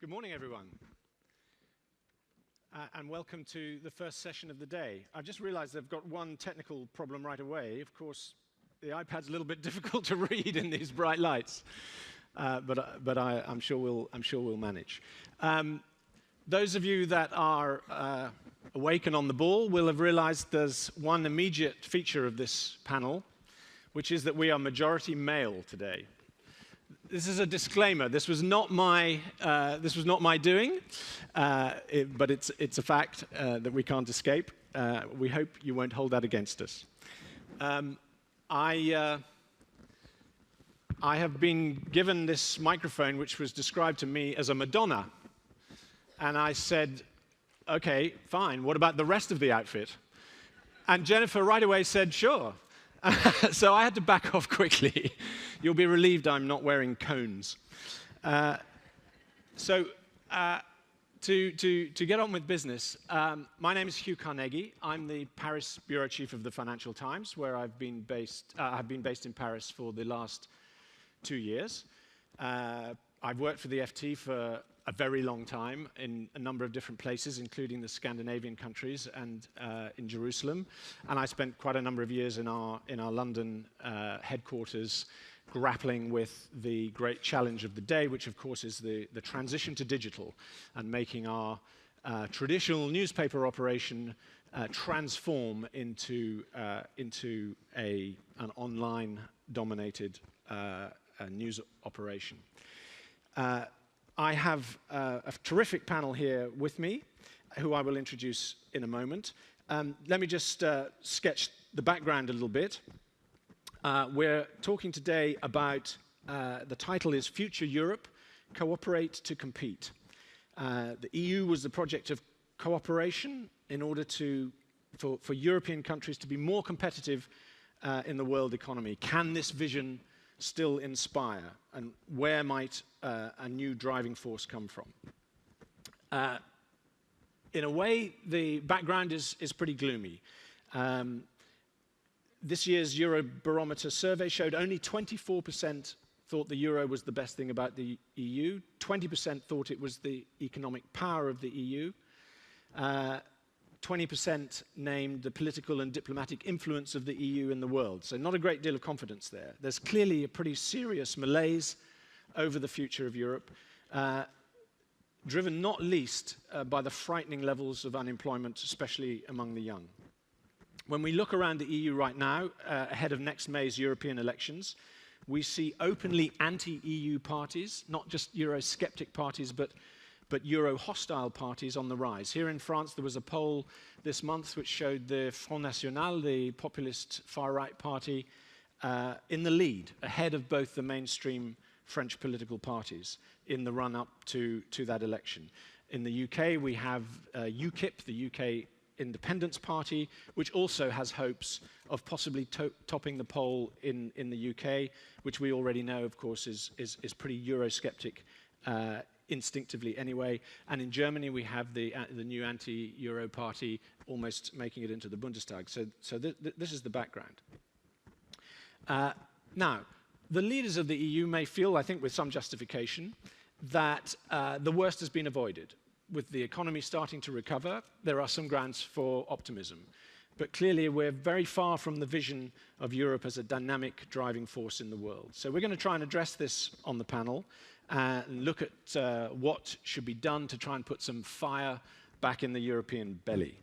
Good morning, everyone, and welcome to the first session of the day. I've just realized I've got one technical problem right away. Of course, the iPad's a little bit difficult to read in these bright lights, but I'm sure we'll manage. Those of you that are awake and on the ball will have realized there's one immediate feature of this panel, which is that we are majority male today. This is a disclaimer. This was not my doing, but it's a fact that we can't escape. We hope you won't hold that against us. I have been given this microphone, which was described to me as a Madonna, and I said, "Okay, fine. What about the rest of the outfit?" And Jennifer right away said, "Sure." So I had to back off quickly. You'll be relieved I'm not wearing cones. To get on with business, my name is Hugh Carnegy. I'm the Paris bureau chief of the Financial Times, where I've been based in Paris for the last 2 years. I've worked for the FT for a very long time in a number of different places, including the Scandinavian countries and in Jerusalem. And I spent quite a number of years in our London headquarters grappling with the great challenge of the day, which of course is the transition to digital and making our traditional newspaper operation transform into an online-dominated news operation. I have a terrific panel here with me, who I will introduce in a moment. Let me just sketch the background a little bit. We're talking today about, the title is Future Europe, Cooperate to Compete. The EU was the project of cooperation in order for European countries to be more competitive in the world economy. Can this vision still inspire, and where might a new driving force come from? In a way, the background is pretty gloomy. This year's Eurobarometer survey showed only 24% thought the euro was the best thing about the EU, 20% thought it was the economic power of the EU, 20% named the political and diplomatic influence of the EU in the world. So not a great deal of confidence there. There's clearly a pretty serious malaise over the future of Europe. driven not least by the frightening levels of unemployment, especially among the young. When we look around the EU right now, ahead of next May's European elections, we see openly anti-EU parties, not just Eurosceptic parties, but Euro-hostile parties on the rise. Here in France, there was a poll this month which showed the Front National, the populist far-right party, in the lead, ahead of both the mainstream French political parties in the run-up to that election. In the UK, we have UKIP, the UK Independence Party, which also has hopes of possibly topping the poll in the UK, which we already know, of course, is pretty Eurosceptic instinctively anyway. And in Germany, we have the new anti-Euro party almost making it into the Bundestag. So this is the background. Now, the leaders of the EU may feel, I think with some justification, that the worst has been avoided. With the economy starting to recover, there are some grounds for optimism. But clearly, we're very far from the vision of Europe as a dynamic driving force in the world. So we're going to try and address this on the panel and look at what should be done to try and put some fire back in the European belly.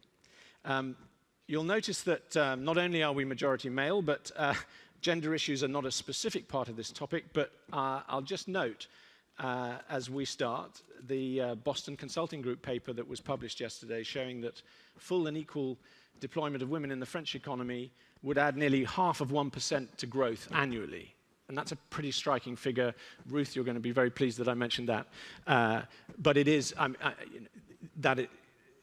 You'll notice that not only are we majority male, but gender issues are not a specific part of this topic, but I'll just note as we start, the Boston Consulting Group paper that was published yesterday showing that full and equal deployment of women in the French economy would add nearly 0.5% to growth annually. And that's a pretty striking figure. Ruth, you're going to be very pleased that I mentioned that. But it is, that it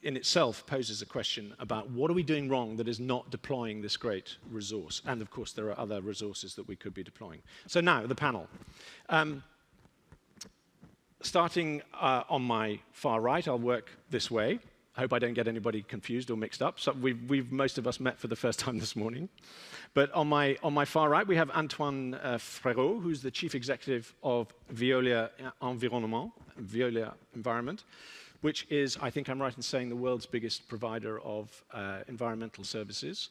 in itself poses a question about what are we doing wrong that is not deploying this great resource? And of course, there are other resources that we could be deploying. So now, the panel. Starting on my far right, I'll work this way. I hope I don't get anybody confused or mixed up. So we've most of us met for the first time this morning. But on my far right, we have Antoine Frérot, who's the chief executive of Veolia Environnement, Veolia Environment, which is, I think I'm right in saying, the world's biggest provider of environmental services.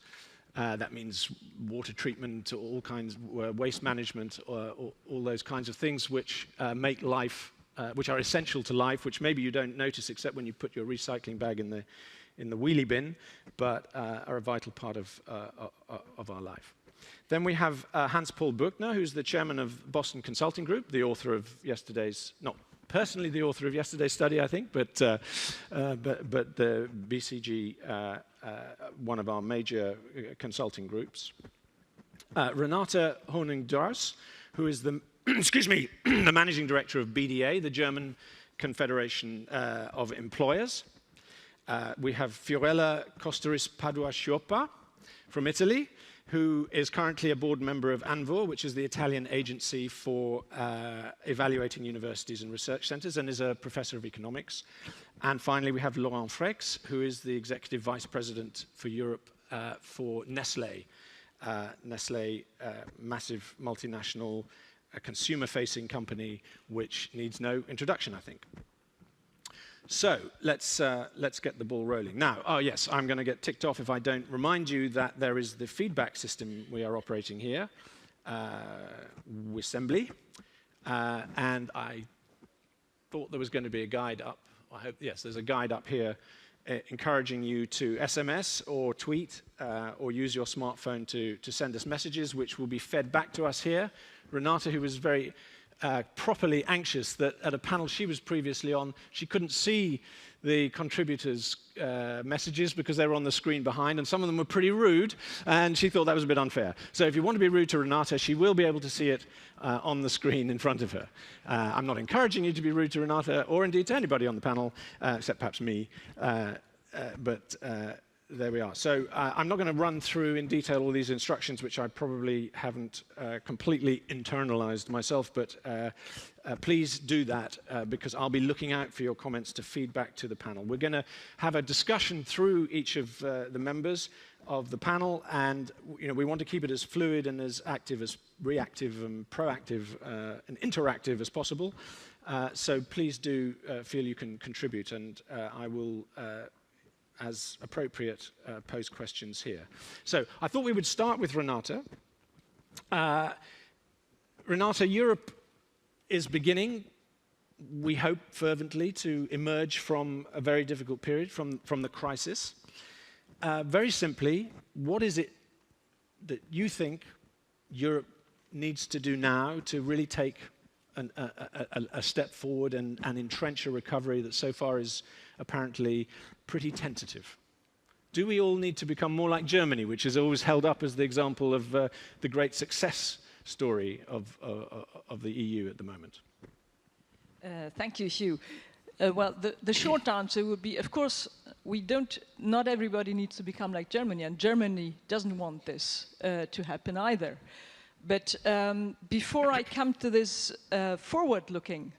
That means water treatment, all kinds, waste management, all those kinds of things which make life, which are essential to life, which maybe you don't notice except when you put your recycling bag in the wheelie bin, but are a vital part of our life. Then we have Hans-Paul Bürkner, who's the chairman of Boston Consulting Group, the author of yesterday's, not personally the author of yesterday's study, I think, but the BCG, one of our major consulting groups. Renate Hornung-Draus, who is the excuse me, the managing director of BDA, the German Confederation of Employers. We have Fiorella Kostoris Padoa-Schioppa from Italy, who is currently a board member of ANVUR, which is the Italian agency for evaluating universities and research centers, and is a professor of economics. And finally, we have Laurent Freixe, who is the executive vice president for Europe for Nestlé. Nestlé, massive multinational, a consumer-facing company which needs no introduction, I think. So let's get the ball rolling. Now, oh yes, I'm going to get ticked off if I don't remind you that there is the feedback system we are operating here, Wissembly, and I thought there was going to be a guide up. I hope, yes, there's a guide up here encouraging you to SMS or tweet or use your smartphone to send us messages, which will be fed back to us here. Renate, who was very properly anxious that at a panel she was previously on, she couldn't see the contributors' messages because they were on the screen behind, and some of them were pretty rude, and she thought that was a bit unfair. So if you want to be rude to Renate, she will be able to see it on the screen in front of her. I'm not encouraging you to be rude to Renate, or indeed to anybody on the panel, except perhaps me, but there we are. So I'm not going to run through in detail all these instructions, which I probably haven't completely internalized myself, but please do that because I'll be looking out for your comments to feed back to the panel. We're going to have a discussion through each of the members of the panel, and we want to keep it as fluid and as active as reactive and proactive and interactive as possible. So please do feel you can contribute, and I will as appropriate, pose questions here. So I thought we would start with Renate. Renate, Europe is beginning, we hope fervently to emerge from a very difficult period, from the crisis. Very simply, what is it that you think Europe needs to do now to really take a step forward and entrench a recovery that so far is apparently pretty tentative? Do we all need to become more like Germany, which is always held up as the example of the great success story of the EU at the moment? Thank you, Hugh. Well, the short answer would be, of course, not everybody needs to become like Germany, and Germany doesn't want this to happen either. But before I come to this forward-looking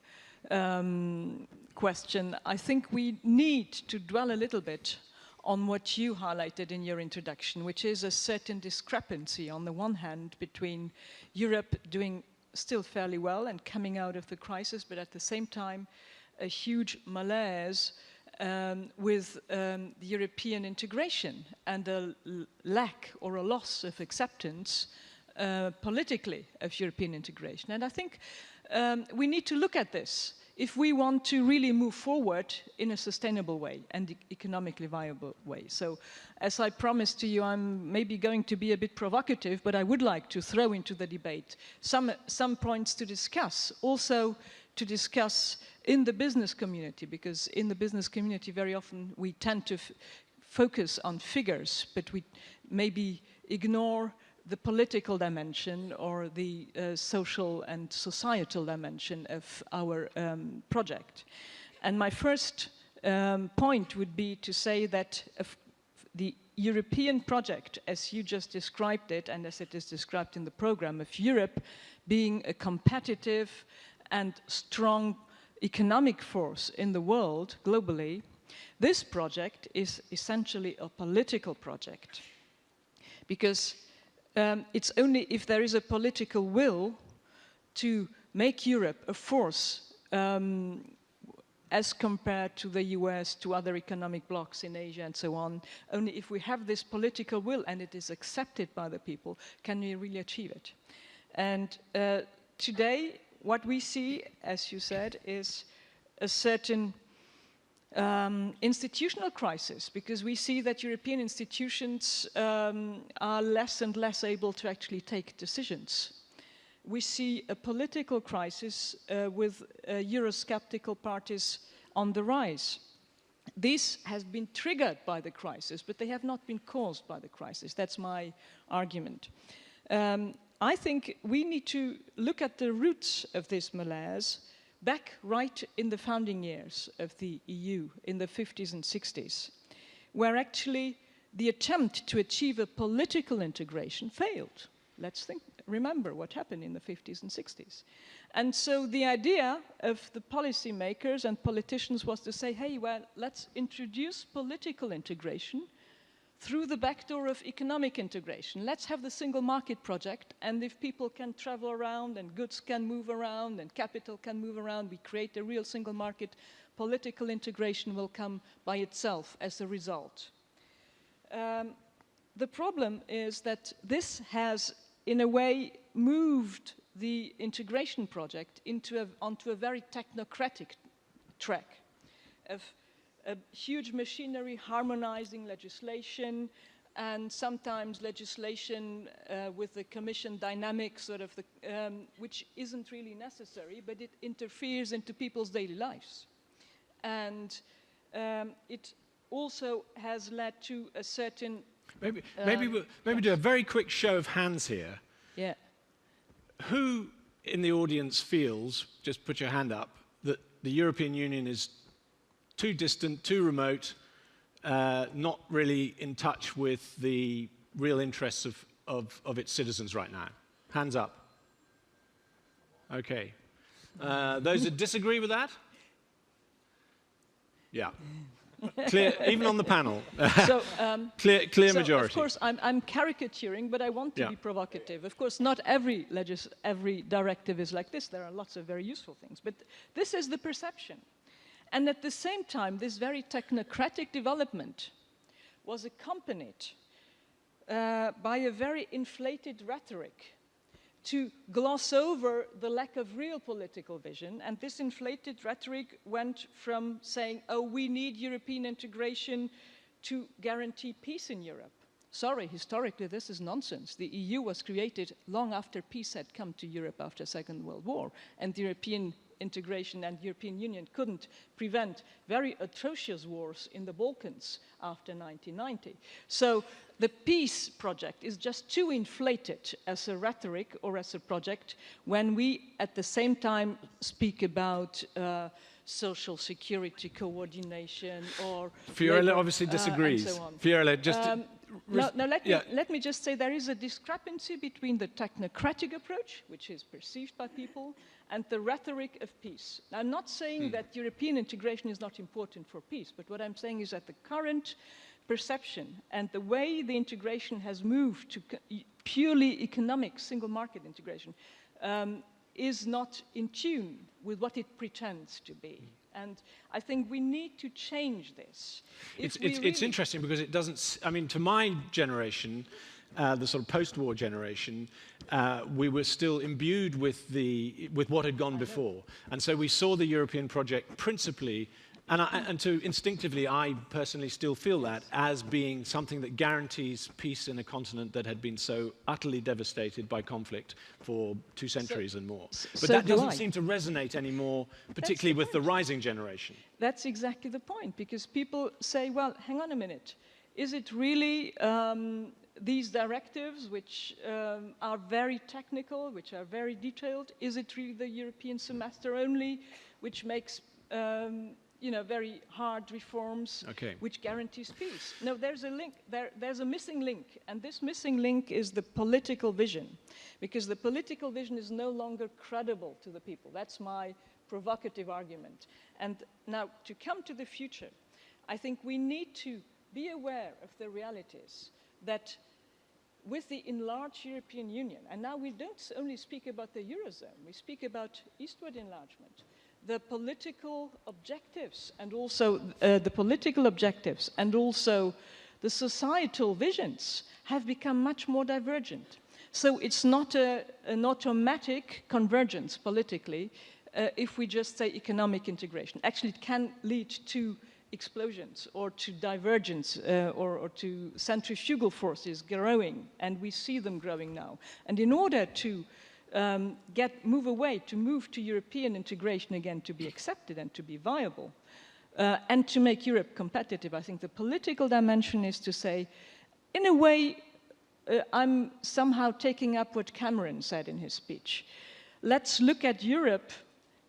question, I think we need to dwell a little bit on what you highlighted in your introduction, which is a certain discrepancy on the one hand between Europe doing still fairly well and coming out of the crisis, but at the same time a huge malaise with the European integration and a lack or a loss of acceptance politically of European integration. And I think we need to look at this if we want to really move forward in a sustainable way and economically viable way. So, as I promised to you, I'm maybe going to be a bit provocative, but I would like to throw into the debate some points to discuss. Also to discuss in the business community, because in the business community very often we tend to focus on figures, but we maybe ignore the political dimension or the social and societal dimension of our project. And my first point would be to say that the European project, as you just described it, and as it is described in the program of Europe, being a competitive and strong economic force in the world globally, this project is essentially a political project. Because it's only if there is a political will to make Europe a force as compared to the US, to other economic blocs in Asia and so on, only if we have this political will and it is accepted by the people, can we really achieve it. And today, what we see, as you said, is a certain institutional crisis, because we see that European institutions are less and less able to actually take decisions. We see a political crisis with Eurosceptical parties on the rise. This has been triggered by the crisis, but they have not been caused by the crisis. That's my argument. I think we need to look at the roots of this malaise back right in the founding years of the EU, in the 50s and 60s, where actually the attempt to achieve a political integration failed. Let's remember what happened in the 50s and 60s. And so the idea of the policymakers and politicians was to say, hey, well, let's introduce political integration through the back door of economic integration. Let's have the single market project, and if people can travel around and goods can move around and capital can move around, we create a real single market, political integration will come by itself as a result. The problem is that this has, in a way, moved the integration project onto a very technocratic track of a huge machinery harmonizing legislation, and sometimes legislation with the Commission dynamic, sort of which isn't really necessary, but it interferes into people's daily lives. And it also has led to a certain... Maybe do a very quick show of hands here. Yeah. Who in the audience feels, just put your hand up, that the European Union is too distant, too remote, not really in touch with the real interests of its citizens right now? Hands up. Okay. Those that disagree with that? Yeah. Clear, even on the panel. So, clear majority. Of course, I'm caricaturing, but I want to be provocative. Of course, not every directive is like this. There are lots of very useful things. But this is the perception. And at the same time, this very technocratic development was accompanied by a very inflated rhetoric to gloss over the lack of real political vision. And this inflated rhetoric went from saying, oh, we need European integration to guarantee peace in Europe. Sorry, historically, this is nonsense. The EU was created long after peace had come to Europe after the Second World War, and the European integration and European Union couldn't prevent very atrocious wars in the Balkans after 1990. So the peace project is just too inflated as a rhetoric or as a project when we at the same time speak about social security coordination or... Fiorella obviously disagrees. And so on. Fiorella, just... let me just say there is a discrepancy between the technocratic approach, which is perceived by people, and the rhetoric of peace. Now, I'm not saying that European integration is not important for peace, but what I'm saying is that the current perception and the way the integration has moved to purely economic single market integration is not in tune with what it pretends to be. And I think we need to change this. It's interesting because it doesn't, I mean, to my generation, the sort of post-war generation, we were still imbued with what had gone before. And so we saw the European project principally, instinctively, I personally still feel that as being something that guarantees peace in a continent that had been so utterly devastated by conflict for 2 centuries and more. But that doesn't seem to resonate anymore, particularly with the rising generation. That's exactly the point, because people say, well, hang on a minute, is it really these directives which are very technical, which are very detailed, is it really the European semester only, which makes very hard reforms, which guarantees peace? No, there's a link. There's a missing link, and this missing link is the political vision, because the political vision is no longer credible to the people. That's my provocative argument. And now, to come to the future, I think we need to be aware of the realities that with the enlarged European Union, and now we don't only speak about the Eurozone, we speak about eastward enlargement, the political objectives and also the societal visions have become much more divergent. So it's not an automatic convergence politically if we just say economic integration. Actually, it can lead to explosions or to divergence or to centrifugal forces growing, and we see them growing now. And in order to move to European integration again, to be accepted and to be viable, and to make Europe competitive, I think the political dimension is to say, in a way, I'm somehow taking up what Cameron said in his speech. Let's look at Europe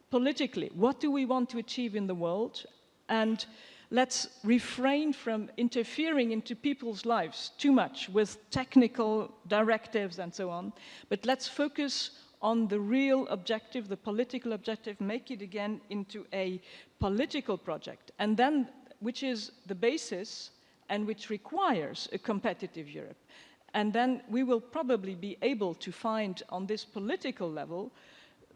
politically. What do we want to achieve in the world? And let's refrain from interfering into people's lives too much with technical directives and so on, but let's focus on the real objective, the political objective, make it again into a political project, and then, which is the basis and which requires a competitive Europe. And then we will probably be able to find on this political level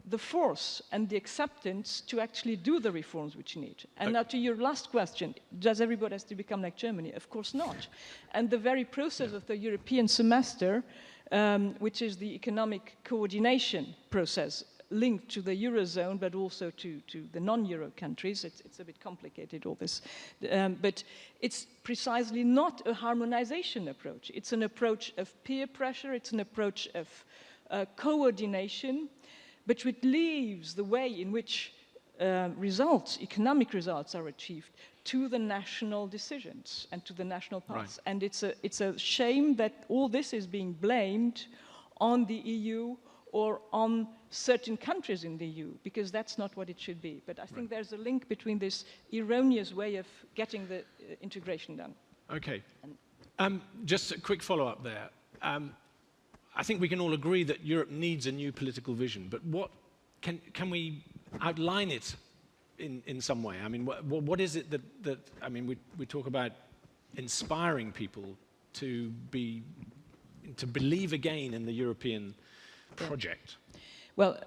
the force and the acceptance to actually do the reforms which you need. And now to your last question, does everybody have to become like Germany? Of course not. And the very process of the European semester, which is the economic coordination process linked to the Eurozone, but also to the non-Euro countries, it's a bit complicated, all this. But it's precisely not a harmonization approach. It's an approach of peer pressure, it's an approach of coordination, but which leaves the way in which economic results are achieved to the national decisions and to the national paths. Right. And it's a shame that all this is being blamed on the EU or on certain countries in the EU, because that's not what it should be. But I think there's a link between this erroneous way of getting the integration done. Okay. Just a quick follow-up there. I think we can all agree that Europe needs a new political vision, but what can we outline it in some way? I mean, what is it that I mean, we talk about inspiring people to believe again in the European project. Well,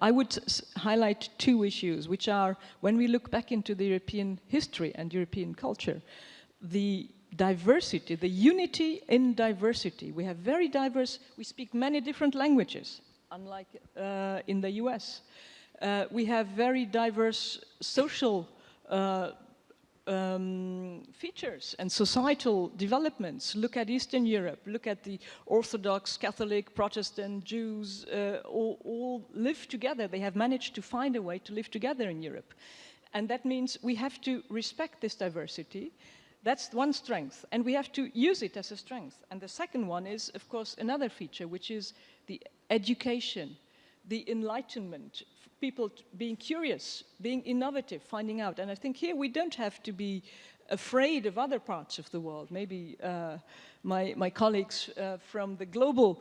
I would highlight 2 issues, which are, when we look back into the European history and European culture, the diversity, the unity in diversity. We have very diverse, we speak many different languages. unlike in the US. We have very diverse social features and societal developments. Look at Eastern Europe, look at the Orthodox, Catholic, Protestant, Jews, all live together. They have managed to find a way to live together in Europe. And that means we have to respect this diversity. That's one strength, and we have to use it as a strength. And the second one is, of course, another feature, which is the education, the enlightenment, people being curious, being innovative, finding out. And I think here we don't have to be afraid of other parts of the world. Maybe my colleagues from the global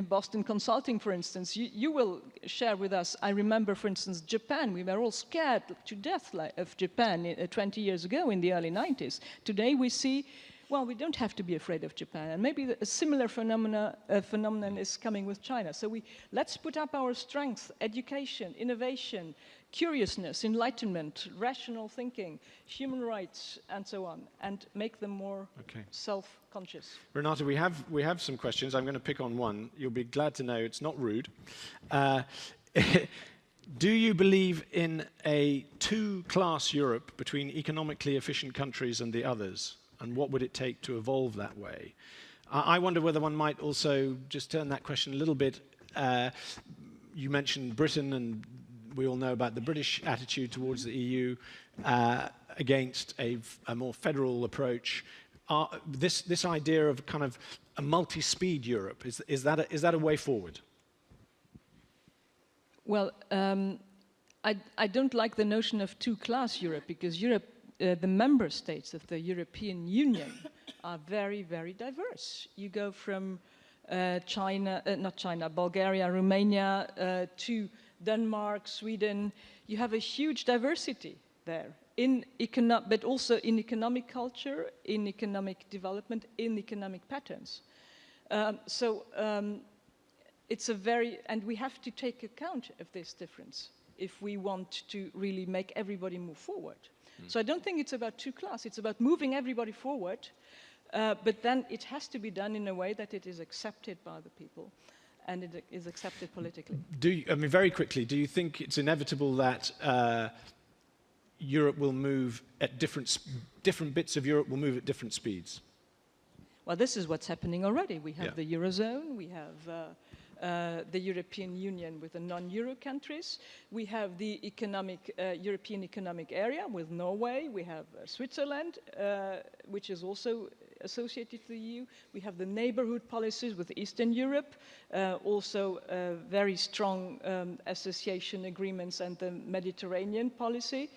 Boston Consulting, for instance, you will share with us. I remember, for instance, Japan. We were all scared to death of Japan 20 years ago in the early 90s. Today we see, well, we don't have to be afraid of Japan. And maybe a similar phenomenon is coming with China. So let's put up our strength, education, innovation, curiousness, enlightenment, rational thinking, human rights, and so on, and make them more self-conscious. Renate, we have some questions. I'm going to pick on one. You'll be glad to know it's not rude. Do you believe in a two-class Europe between economically efficient countries and the others? And what would it take to evolve that way? I wonder whether one might also just turn that question a little bit. You mentioned Britain, and we all know about the British attitude towards the EU against a more federal approach. This idea of kind of a multi-speed Europe, is that a way forward? Well, I don't like the notion of two-class Europe, because Europe, the member states of the European Union are very, very diverse. You go from Bulgaria, Romania, to Denmark, Sweden. You have a huge diversity there, but also in economic culture, in economic development, in economic patterns. It's and we have to take account of this difference if we want to really make everybody move forward. So I don't think it's about two-class, it's about moving everybody forward, but then it has to be done in a way that it is accepted by the people and it is accepted politically. Very quickly, do you think it's inevitable that Europe will move at different bits of Europe will move at different speeds? Well, this is what's happening already. We have the Eurozone, we have the European Union with the non-Euro countries. We have the European Economic Area with Norway. We have Switzerland, which is also associated to the EU. We have the neighborhood policies with Eastern Europe, also very strong association agreements and the Mediterranean policy.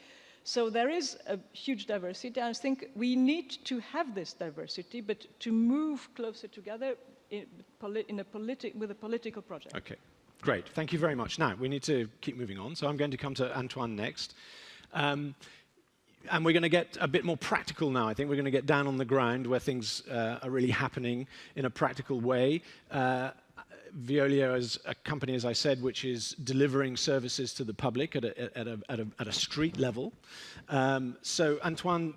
So there is a huge diversity. I think we need to have this diversity, but to move closer together with a political project. Okay, great. Thank you very much. Now, we need to keep moving on, so I'm going to come to Antoine next. And we're going to get a bit more practical now. I think we're going to get down on the ground where things are really happening in a practical way. Veolia is a company, as I said, which is delivering services to the public at a street level. So, Antoine,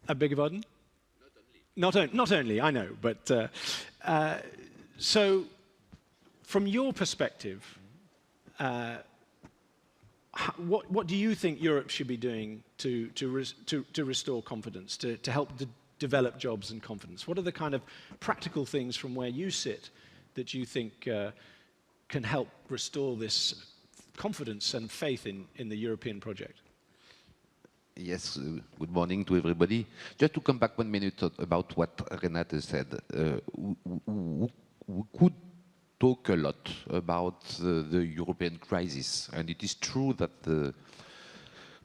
I beg your pardon? Not only, I know, but so from your perspective, what do you think Europe should be doing to restore confidence, to help develop jobs and confidence? What are the kind of practical things from where you sit that you think can help restore this confidence and faith in the European project? Yes, good morning to everybody. Just to come back 1 minute about what Renate said. We could talk a lot about the European crisis, and it is true that the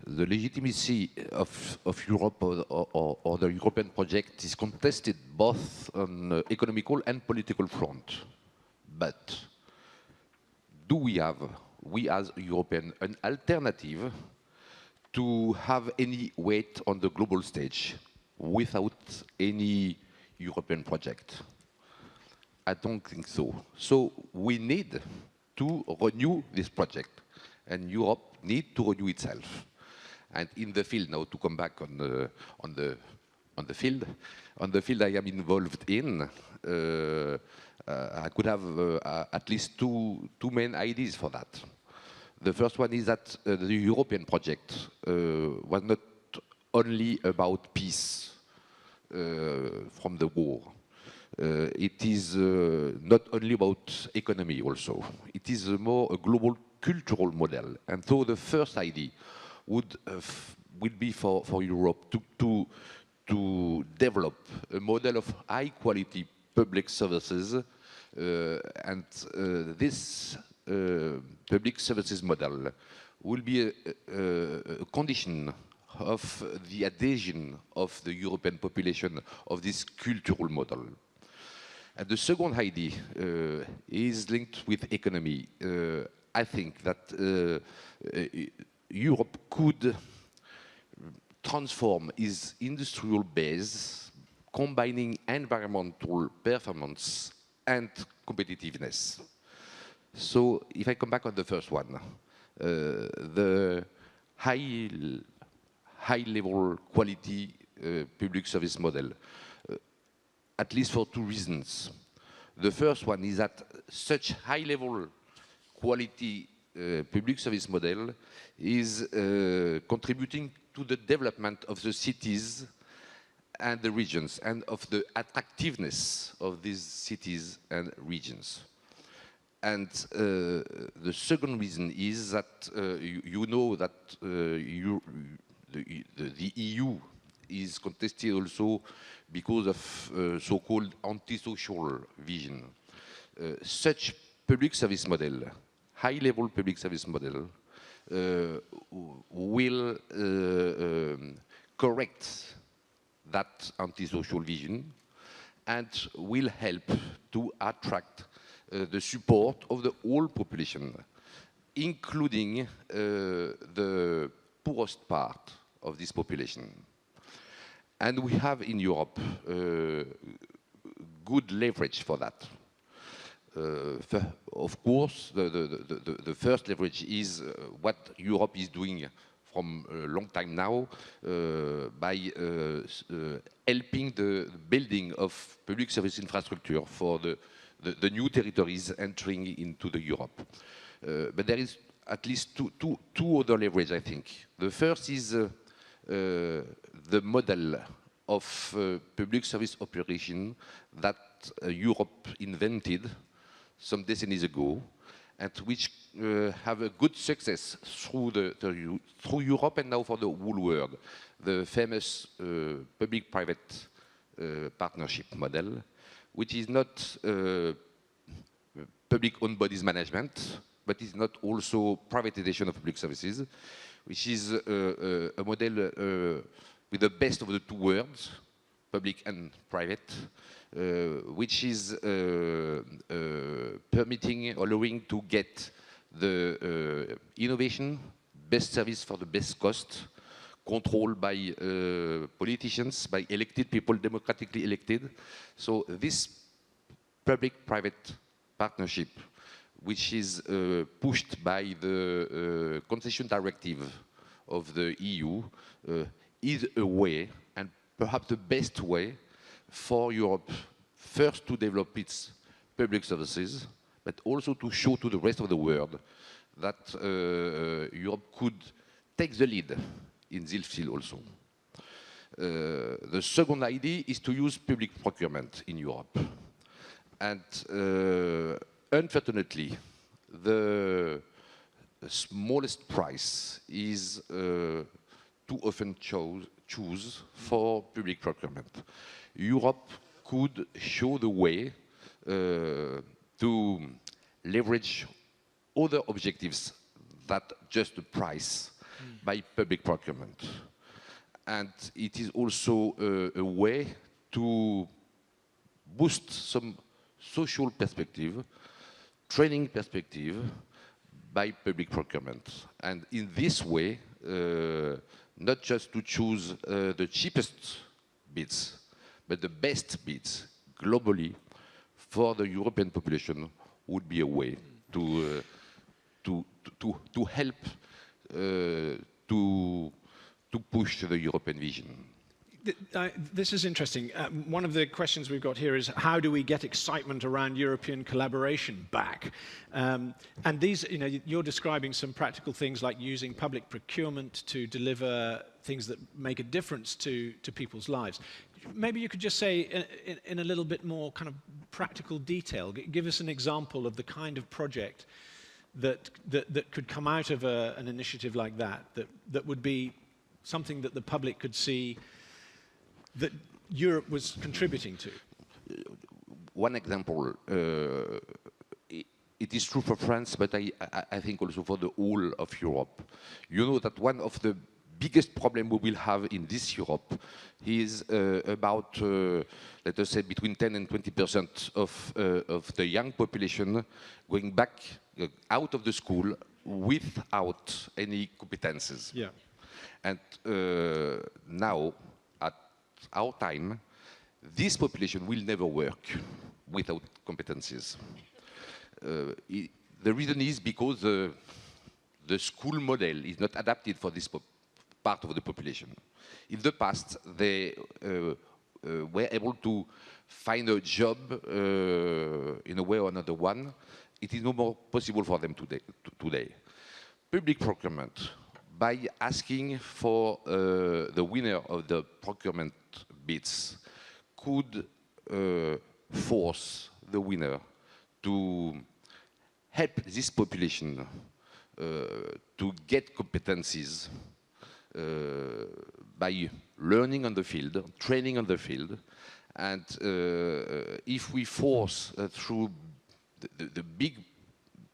legitimacy of Europe or the European project is contested both on economical and political front. But do we as Europeans, an alternative to have any weight on the global stage without any European project? I don't think so. So we need to renew this project, and Europe needs to renew itself. And in the field, now to come back on the field I am involved in, I could have at least two main ideas for that. The first one is that the European project was not only about peace from the war. It is not only about economy also. It is more a global cultural model. And so the first idea would be for Europe to develop a model of high quality public services, and this public services model will be a condition of the adhesion of the European population of this cultural model. And the second idea is linked with economy. I think that Europe could transform its industrial base, combining environmental performance and competitiveness. So if I come back on the first one, the high-level quality public service model, at least for two reasons. The first one is that such high-level quality public service model is contributing to the development of the cities and the regions, and of the attractiveness of these cities and regions. And the second reason is that you know that the EU is contested also because of so-called antisocial vision. Such public service model, high-level public service model, will correct that antisocial vision and will help to attract the support of the whole population, including the poorest part of this population. And we have in Europe good leverage for that. Of course, the first leverage is what Europe is doing from a long time now by helping the building of public service infrastructure for the new territories entering into the Europe. But there is at least two other leverage, I think. The first is the model of public service operation that Europe invented some decennies ago, and which have a good success through Europe and now for the whole world. The famous public-private partnership model, which is not public-owned bodies management, but is not also privatization of public services, which is a model with the best of the two worlds, public and private, which is permitting, allowing to get the innovation, best service for the best cost, controlled by politicians, by elected people, democratically elected. So this public-private partnership, which is pushed by the concession directive of the EU, is a way, and perhaps the best way, for Europe first to develop its public services, but also to show to the rest of the world that Europe could take the lead in this field also. The second idea is to use public procurement in Europe. And unfortunately, the smallest price is too often choose for public procurement. Europe could show the way to leverage other objectives than just the price by public procurement. And it is also a way to boost some social perspective, training perspective by public procurement. And in this way, not just to choose the cheapest bids, but the best bids globally for the European population would be a way to help to push the European vision. This is interesting. One of the questions we've got here is how do we get excitement around European collaboration back? And these, you're describing some practical things like using public procurement to deliver things that make a difference to people's lives. Maybe you could just say in a little bit more kind of practical detail, give us an example of the kind of project that could come out of an initiative like that would be something that the public could see that Europe was contributing to. One example, it is true for France, but I think also for the whole of Europe. You know that one of the biggest problems we will have in this Europe is about, let us say, between 10 and 20% of the young population going back out of the school without any competences. Yeah. And now, at our time, this population will never work without competencies. The reason is because the school model is not adapted for this part of the population. In the past, they were able to find a job in a way or another one. It is no more possible for them today. Public procurement, by asking for the winner of the procurement bids, could force the winner to help this population to get competencies by learning on the field, training on the field, and if we force through the big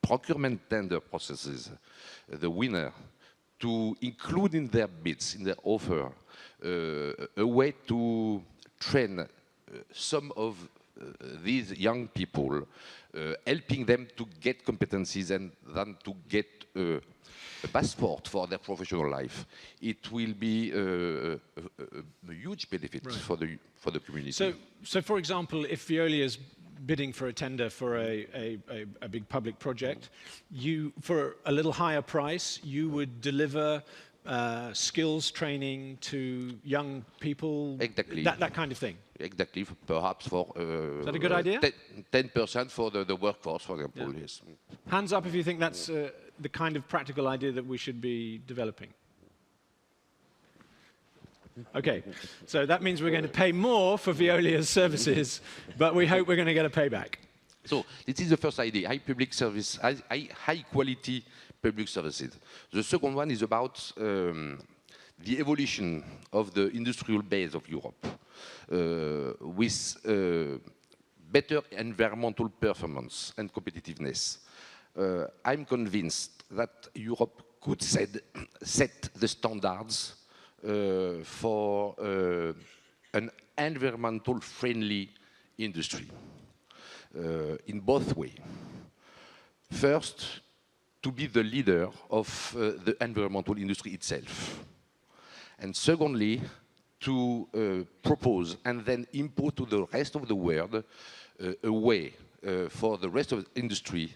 procurement tender processes the winner to include in their bids, in their offer, a way to train some of these young people, helping them to get competencies and then to get a passport for their professional life. It will be a huge benefit for the community. So for example, if Veolia is bidding for a tender for a big public project, for a little higher price, you would deliver skills training to young people, exactly. that kind of thing. Exactly, perhaps for is that a good idea? 10% for the workforce, for example. Yeah. Yes. Hands up if you think that's the kind of practical idea that we should be developing. Okay, so that means we're going to pay more for Veolia's services, but we hope we're going to get a payback. So this is the first idea: high public service, high quality public services. The second one is about the evolution of the industrial base of Europe with better environmental performance and competitiveness. I'm convinced that Europe could set the standards for an environmental friendly industry in both ways. First, to be the leader of the environmental industry itself. And secondly, to propose and then import to the rest of the world a way for the rest of the industry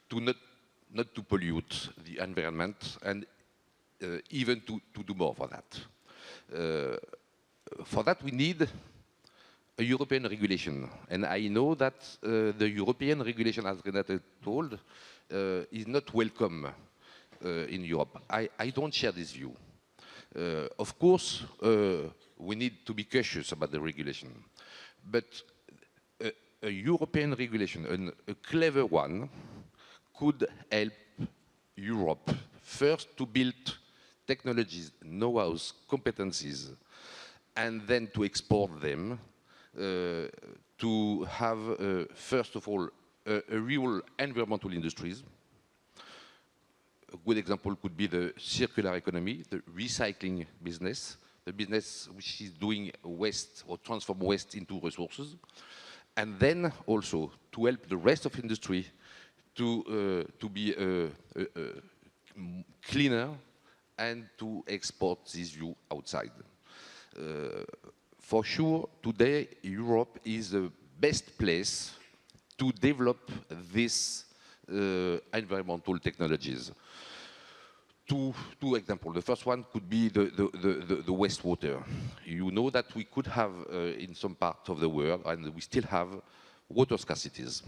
to not to pollute the environment and even to do more for that. For that, we need a European regulation. And I know that the European regulation, as Renate told, is not welcome in Europe. I don't share this view. Of course, we need to be cautious about the regulation. But a European regulation, a clever one, could help Europe first to build technologies, know-hows, competencies, and then to export them, to have, first of all, a real environmental industries. A good example could be the circular economy, the recycling business, the business which is doing waste or transform waste into resources, and then also to help the rest of industry to be cleaner and to export this view outside. For sure, today Europe is the best place to develop these environmental technologies. two examples. The first one could be the wastewater. You know that we could have, in some parts of the world, and we still have, water scarcities.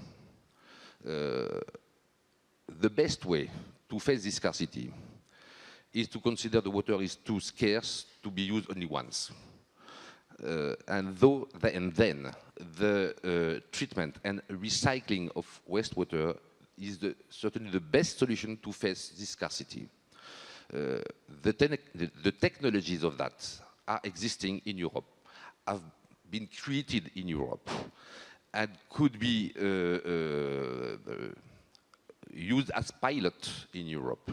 The best way to face this scarcity is to consider the water is too scarce to be used only once. And then the treatment and recycling of wastewater is certainly the best solution to face this scarcity. The technologies of that are existing in Europe, have been created in Europe, and could be used as pilot in Europe.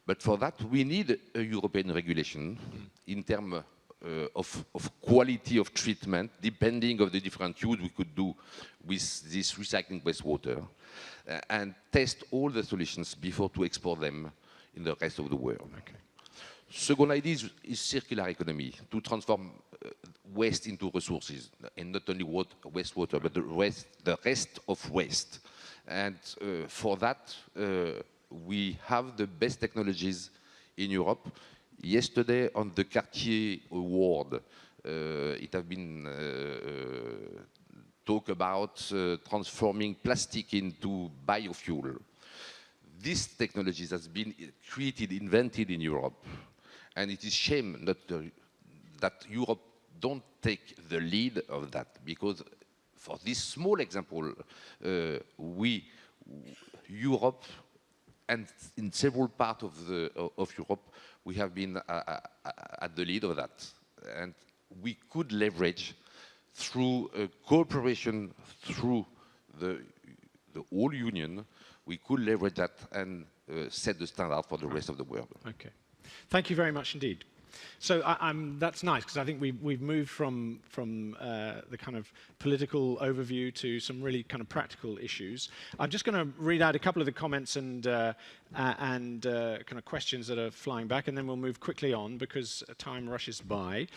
But for that, we need a European regulation in terms of quality of treatment, depending on the different use we could do with this recycling wastewater, and test all the solutions before to export them in the rest of the world. Okay. Second idea is circular economy, to transform waste into resources, and not only wastewater, but the rest of waste. And for that, we have the best technologies in Europe. Yesterday, on the Cartier Award, it has been talk about transforming plastic into biofuel. These technologies has been created, invented in Europe, and it is shame that Europe don't take the lead of that, because for this small example, Europe, and in several parts of Europe, we have been at the lead of that, and we could leverage through cooperation through the whole union. We could leverage that and set the standard for the rest of the world. Okay, thank you very much indeed. So that's nice, because I think we've moved from the kind of political overview to some really kind of practical issues. I'm just going to read out a couple of the comments and kind of questions that are flying back, and then we'll move quickly on because time rushes by.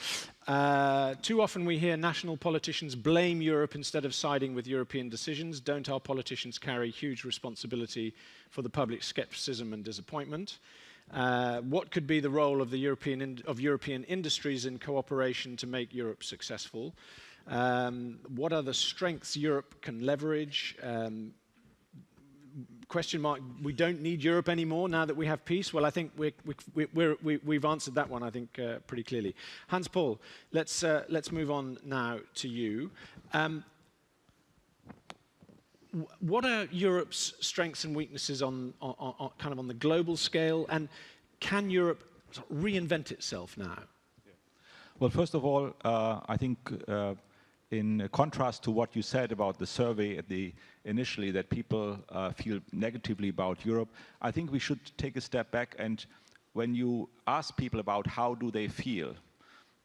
Too often we hear national politicians blame Europe instead of siding with European decisions. Don't our politicians carry huge responsibility for the public skepticism and disappointment? What could be the role of the European industries in cooperation to make Europe successful? What are the strengths Europe can leverage? Question mark, we don't need Europe anymore now that we have peace. Well, I think we've answered that one, I think, pretty clearly. Hans-Paul, let's move on now to you. What are Europe's strengths and weaknesses on kind of on the global scale, and can Europe reinvent itself now? Well, first of all, I think in contrast to what you said about the survey initially, that people feel negatively about Europe, I think we should take a step back, and when you ask people about how do they feel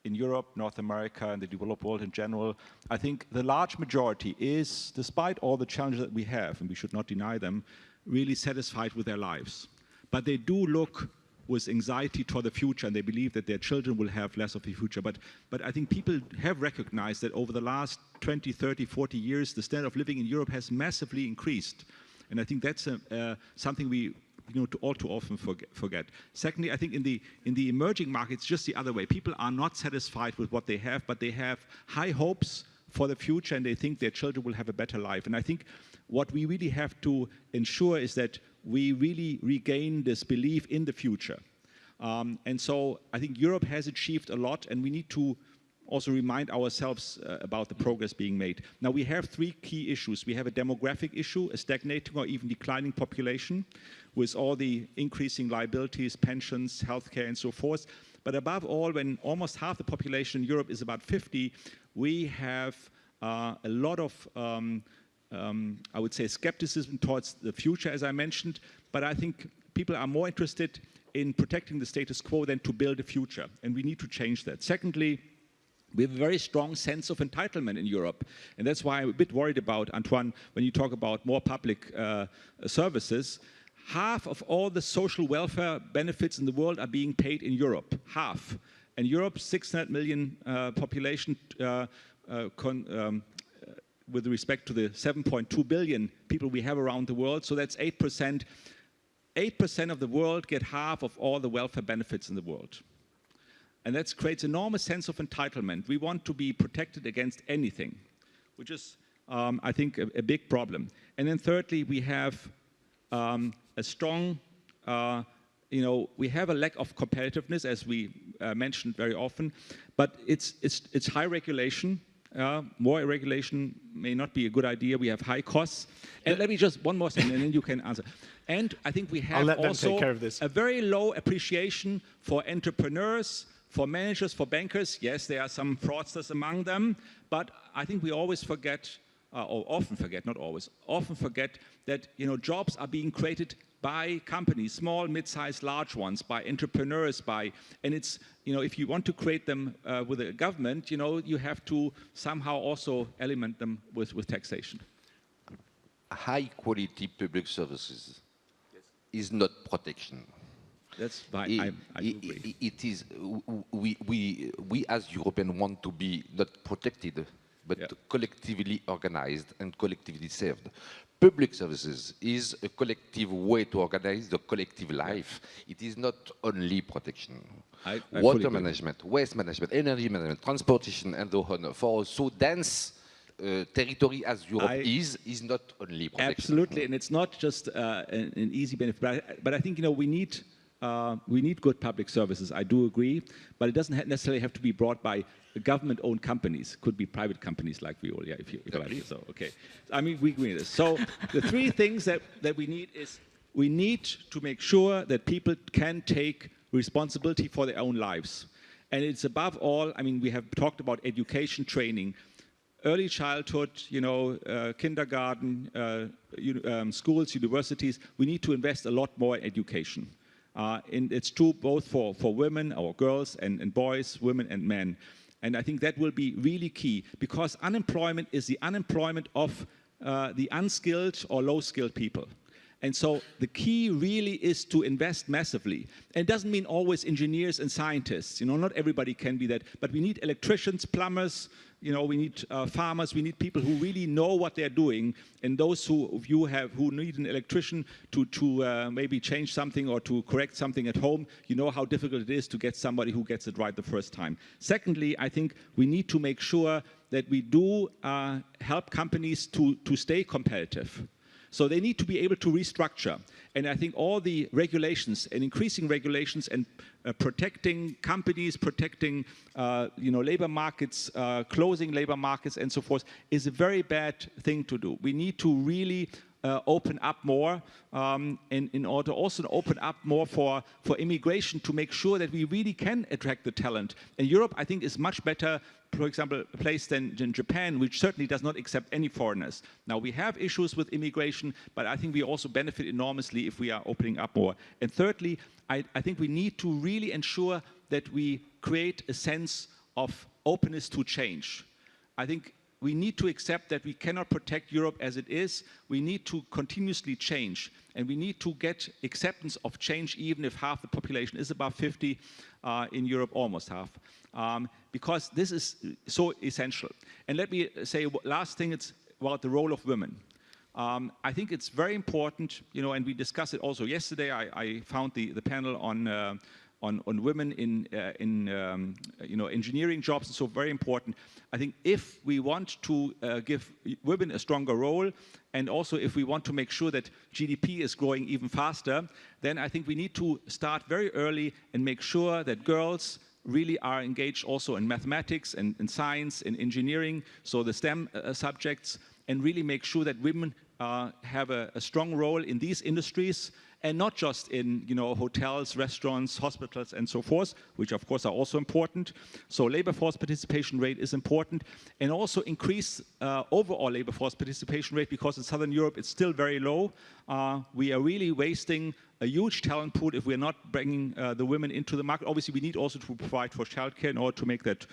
in Europe, North America, and the developed world in general, I think the large majority is, despite all the challenges that we have, and we should not deny them, really satisfied with their lives. But they do look with anxiety toward the future, and they believe that their children will have less of a future. But I think people have recognized that over the last 20, 30, 40 years, the standard of living in Europe has massively increased. And I think that's something we all too often forget. Secondly, I think in the emerging markets, just the other way. People are not satisfied with what they have, but they have high hopes for the future, and they think their children will have a better life. And I think what we really have to ensure is that we really regain this belief in the future. And so I think Europe has achieved a lot, and we need to also remind ourselves about the progress being made. Now, we have three key issues. We have a demographic issue, a stagnating or even declining population, with all the increasing liabilities, pensions, healthcare, and so forth. But above all, when almost half the population in Europe is about 50, we have a lot of, I would say, skepticism towards the future, as I mentioned. But I think people are more interested in protecting the status quo than to build a future. And we need to change that. Secondly, we have a very strong sense of entitlement in Europe. And that's why I'm a bit worried about, Antoine, when you talk about more public services. Half of all the social welfare benefits in the world are being paid in Europe. Half. And Europe's 600 million population, with respect to the 7.2 billion people we have around the world, so that's 8%. 8% of the world get half of all the welfare benefits in the world. And that creates enormous sense of entitlement. We want to be protected against anything, which is, I think, a big problem. And then thirdly, we have a strong, we have a lack of competitiveness, as we mentioned very often, but it's high regulation. More regulation may not be a good idea. We have high costs. And let me just, one more thing, and then you can answer. And I think we have also a very low appreciation for entrepreneurs, for managers, for bankers. Yes, there are some fraudsters among them, but I think we always forget, or often forget, not always, often forget that jobs are being created by companies, small, mid-sized, large ones, by entrepreneurs, and it's, if you want to create them with a government, you have to somehow also element them with taxation. High quality public services is not protection. That's fine. I do agree. It is, we as Europeans want to be not protected, but collectively organized and collectively served. Public services is a collective way to organize the collective life. It is not only protection. I Water management, waste management, energy management, transportation, and so on. For so dense territory as Europe is not only protection. Absolutely, and it's not just an easy benefit. But I think we need good public services. I do agree, but it doesn't necessarily have to be brought by government-owned companies. Could be private companies like Veolia, if you like it. So, okay. I mean, we agree with this. So the three things that we need is we need to make sure that people can take responsibility for their own lives. And it's above all, I mean, we have talked about education, training, early childhood, kindergarten, schools, universities. We need to invest a lot more in education. And it's true both for women or girls and boys, women and men. And I think that will be really key, because unemployment is the unemployment of the unskilled or low-skilled people. And so the key really is to invest massively. And it doesn't mean always engineers and scientists. Not everybody can be that. But we need electricians, plumbers, we need farmers, we need people who really know what they're doing. And those who need an electrician to maybe change something or to correct something at home, you know how difficult it is to get somebody who gets it right the first time. Secondly, I think we need to make sure that we do help companies to stay competitive. So they need to be able to restructure. And I think all the regulations and increasing regulations and protecting companies, protecting labor markets, closing labor markets and so forth is a very bad thing to do. We need to really open up more in order to also open up more for immigration, to make sure that we really can attract the talent. And Europe, I think, is much better, for example, placed than Japan, which certainly does not accept any foreigners. Now, we have issues with immigration, but I think we also benefit enormously if we are opening up more. And thirdly, I think we need to really ensure that we create a sense of openness to change. I think we need to accept that we cannot protect Europe as it is. We need to continuously change, and we need to get acceptance of change, even if half the population is above 50, in Europe almost half, because this is so essential. And let me say, last thing, it's about the role of women. I think it's very important, and we discussed it also yesterday. I found the panel on women in engineering jobs, and so very important. I think if we want to give women a stronger role, and also if we want to make sure that GDP is growing even faster, then I think we need to start very early and make sure that girls really are engaged also in mathematics and in science and engineering, so the STEM subjects, and really make sure that women have a strong role in these industries, and not just in hotels, restaurants, hospitals, and so forth, which of course are also important. So labor force participation rate is important, and also increase overall labor force participation rate, because in Southern Europe it's still very low. We are really wasting a huge talent pool if we're not bringing the women into the market. Obviously, we need also to provide for childcare in order to make that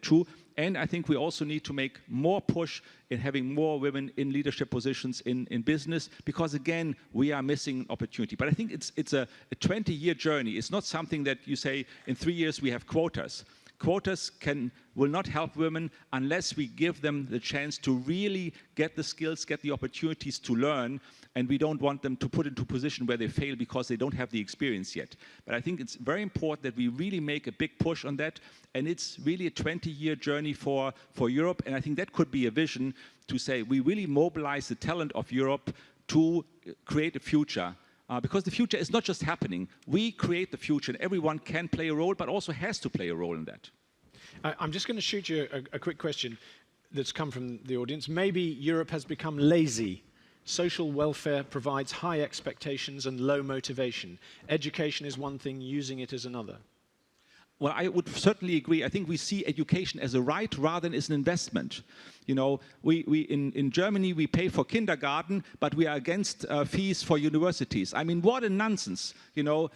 true. And I think we also need to make more push in having more women in leadership positions in business, because again, we are missing an opportunity. But I think it's a 20-year journey. It's not something that you say in 3 years we have quotas. Quotas will not help women unless we give them the chance to really get the skills, get the opportunities to learn, and we don't want them to put into a position where they fail because they don't have the experience yet. But I think it's very important that we really make a big push on that, and it's really a 20-year journey for Europe, and I think that could be a vision to say we really mobilize the talent of Europe to create a future. Because the future is not just happening. We create the future, and everyone can play a role, but also has to play a role in that. I'm just going to shoot you a quick question that's come from the audience. Maybe Europe has become lazy. Social welfare provides high expectations and low motivation. Education is one thing, using it is another. Well, I would certainly agree. I think we see education as a right rather than as an investment. You know, in Germany, we pay for kindergarten, but we are against fees for universities. I mean, what a nonsense. You know,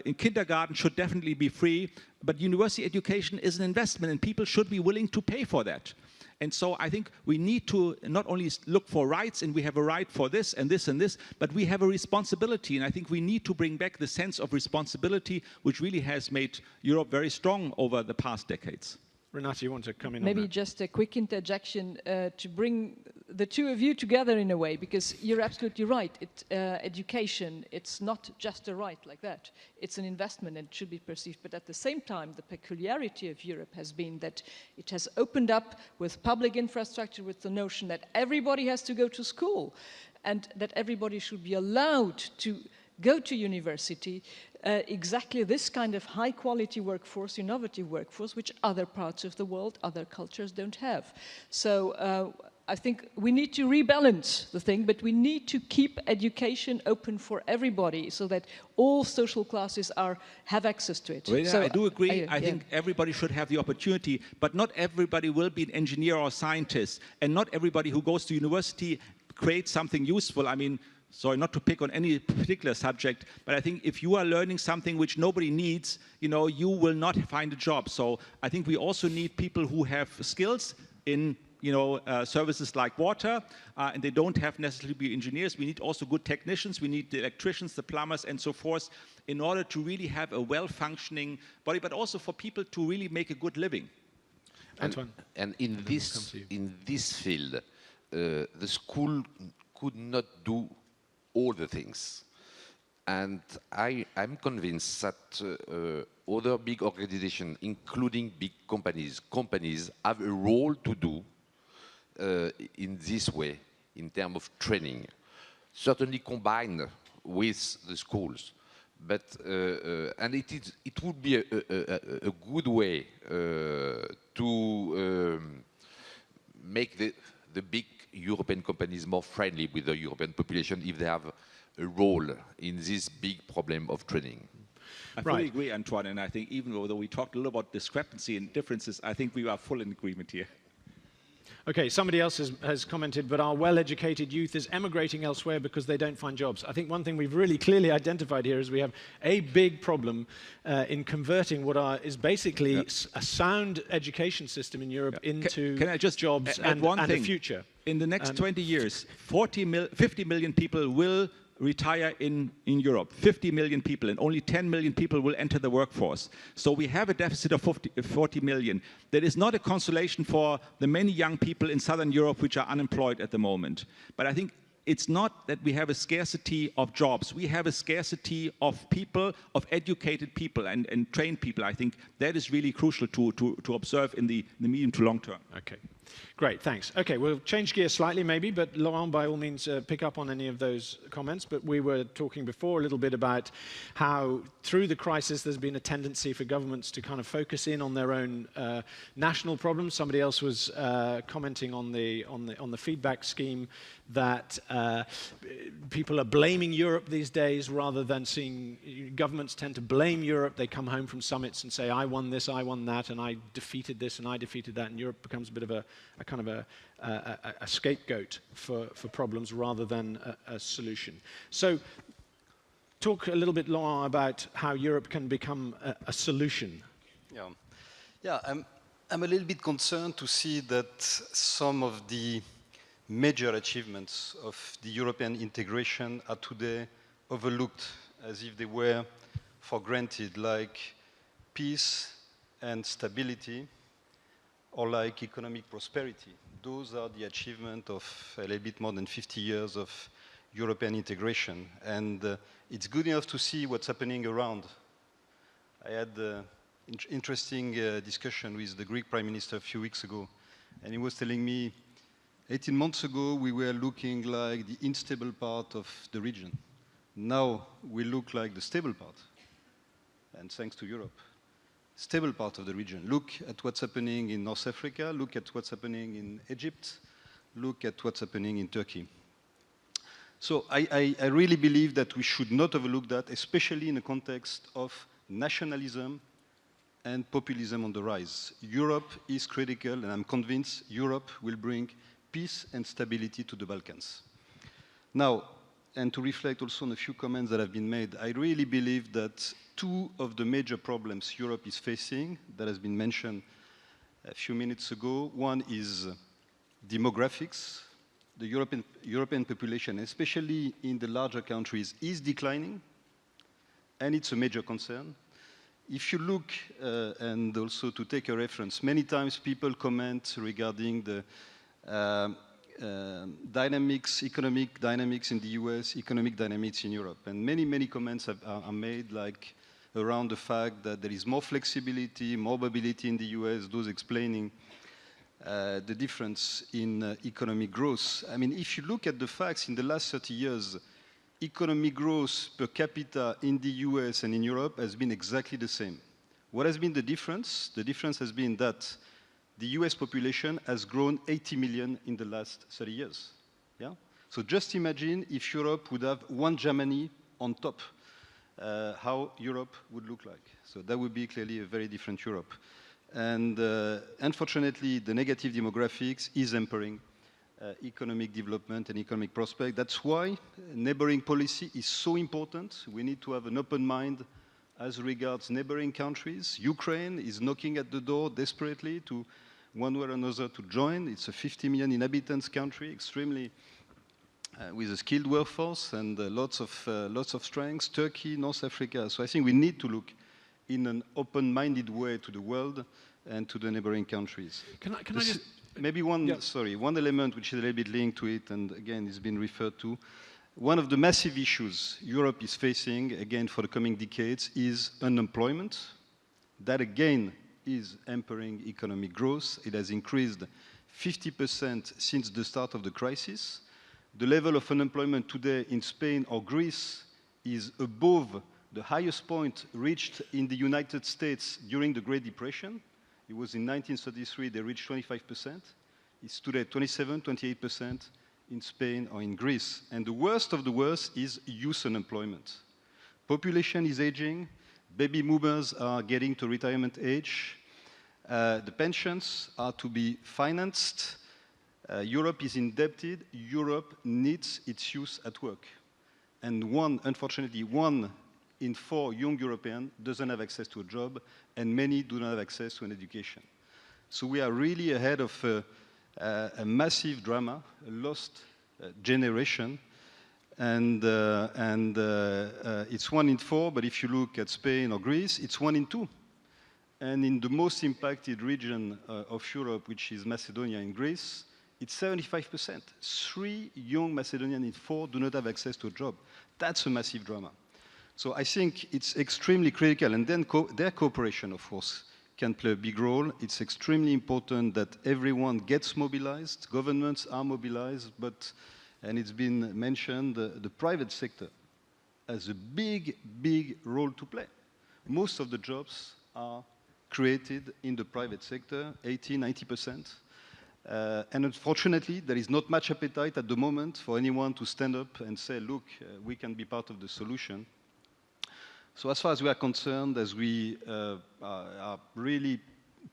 in kindergarten should definitely be free, but university education is an investment, and people should be willing to pay for that. And so I think we need to not only look for rights, and we have a right for this and this and this, but we have a responsibility. And I think we need to bring back the sense of responsibility, which really has made Europe very strong over the past decades. Renate, you want to come in Maybe on that? just a quick interjection to bring the two of you together in a way, because you're absolutely right. Education, it's not just a right like that. It's an investment and it should be perceived. But at the same time, the peculiarity of Europe has been that it has opened up with public infrastructure, with the notion that everybody has to go to school and that everybody should be allowed to go to university. Exactly this kind of high-quality workforce, innovative workforce, which other parts of the world, other cultures don't have. So I think we need to rebalance the thing, but we need to keep education open for everybody so that all social classes have access to it. Well, so I do agree. I yeah. think everybody should have the opportunity, but not everybody will be an engineer or scientist, and not everybody who goes to university creates something useful. I mean, sorry, not to pick on any particular subject, but I think if you are learning something which nobody needs, you know, you will not find a job. So I think we also need people who have skills in, you know, services like water, and they don't have necessarily be engineers. We need also good technicians. We need the electricians, the plumbers, and so forth, in order to really have a well-functioning body, but also for people to really make a good living. Antoine. And in this field, the school could not do all the things. And I'm convinced that other big organizations, including big companies have a role to do in this way, in terms of training, certainly combined with the schools. But and it would be a good way to make the big European companies more friendly with the European population if they have a role in this big problem of training. I fully agree, Antoine, and I think even though we talked a little about discrepancy and differences, I think we are full in agreement here. Okay, somebody else has commented, but our well-educated youth is emigrating elsewhere because they don't find jobs. I think one thing we've really clearly identified here is we have a big problem in converting what is basically a sound education system in Europe into can I just jobs and a future. In the next 20 years, 50 million people will retire in Europe, 50 million people, and only 10 million people will enter the workforce. So we have a deficit of 40 million. That is not a consolation for the many young people in Southern Europe which are unemployed at the moment. But I think it's not that we have a scarcity of jobs. We have a scarcity of people, of educated people and trained people. I think that is really crucial to observe in the medium to long term. Okay. Great, thanks. Okay, we'll change gears slightly maybe, but Laurent, by all means, pick up on any of those comments. But we were talking before a little bit about how through the crisis there's been a tendency for governments to kind of focus in on their own national problems. Somebody else was commenting on the feedback scheme that people are blaming Europe these days rather than seeing governments tend to blame Europe. They come home from summits and say, I won this, I won that, and I defeated this and I defeated that, and Europe becomes a bit of a kind of a scapegoat for problems rather than a solution. So talk a little bit, Laurent, about how Europe can become a solution. Yeah, I'm a little bit concerned to see that some of the major achievements of the European integration are today overlooked as if they were for granted, like peace and stability, or like economic prosperity. Those are the achievement of a little bit more than 50 years of European integration. And it's good enough to see what's happening around. I had an interesting discussion with the Greek Prime Minister a few weeks ago, and he was telling me 18 months ago we were looking like the unstable part of the region. Now we look like the stable part, and thanks to Europe. Stable part of the region. Look at what's happening in North Africa, look at what's happening in Egypt, look at what's happening in Turkey. So I really believe that we should not overlook that, especially in the context of nationalism and populism on the rise. Europe is critical, and I'm convinced Europe will bring peace and stability to the Balkans. Now, and to reflect also on a few comments that have been made, I really believe that two of the major problems Europe is facing, that has been mentioned a few minutes ago, one is demographics. The European population, especially in the larger countries, is declining, and it's a major concern. If you look, and also to take a reference, many times people comment regarding the dynamics, economic dynamics in the US, economic dynamics in Europe. And many comments are made like around the fact that there is more flexibility, more mobility in the US, those explaining the difference in economic growth. I mean, if you look at the facts in the last 30 years, economic growth per capita in the US and in Europe has been exactly the same. What has been the difference? The difference has been that the US population has grown 80 million in the last 30 years. Yeah? So just imagine if Europe would have one Germany on top, how Europe would look like. So that would be clearly a very different Europe. And unfortunately, the negative demographics is hampering economic development and economic prospect. That's why neighboring policy is so important. We need to have an open mind as regards neighboring countries. Ukraine is knocking at the door desperately to one way or another to join. It's a 50 million inhabitants country, extremely with a skilled workforce and lots of strengths. Turkey, North Africa. So I think we need to look in an open-minded way to the world and to the neighboring countries. Can I just... Maybe one element which is a little bit linked to it, and again, it's been referred to. One of the massive issues Europe is facing, again, for the coming decades, is unemployment. That, again, is hampering economic growth. It has increased 50% since the start of the crisis. The level of unemployment today in Spain or Greece is above the highest point reached in the United States during the Great Depression. It was in 1933, they reached 25%. It's today 27, 28% in Spain or in Greece. And the worst of the worst is youth unemployment. Population is aging, baby boomers are getting to retirement age, the pensions are to be financed, Europe is indebted, Europe needs its youth at work. And unfortunately, one in 4 young Europeans doesn't have access to a job, and many do not have access to an education. So we are really ahead of a massive drama, a lost generation, and it's 1 in 4, but if you look at Spain or Greece, it's 1 in 2. And in the most impacted region of Europe, which is Macedonia and Greece, it's 75%. 3 young Macedonians in 4 do not have access to a job. That's a massive drama. So I think it's extremely critical, and then their cooperation, of course, can play a big role. It's extremely important that everyone gets mobilized, governments are mobilized, but, and it's been mentioned, the private sector has a big role to play. Most of the jobs are created in the private sector, 80, 90%. And unfortunately, there is not much appetite at the moment for anyone to stand up and say, look, we can be part of the solution. So as far as we are concerned, as we are really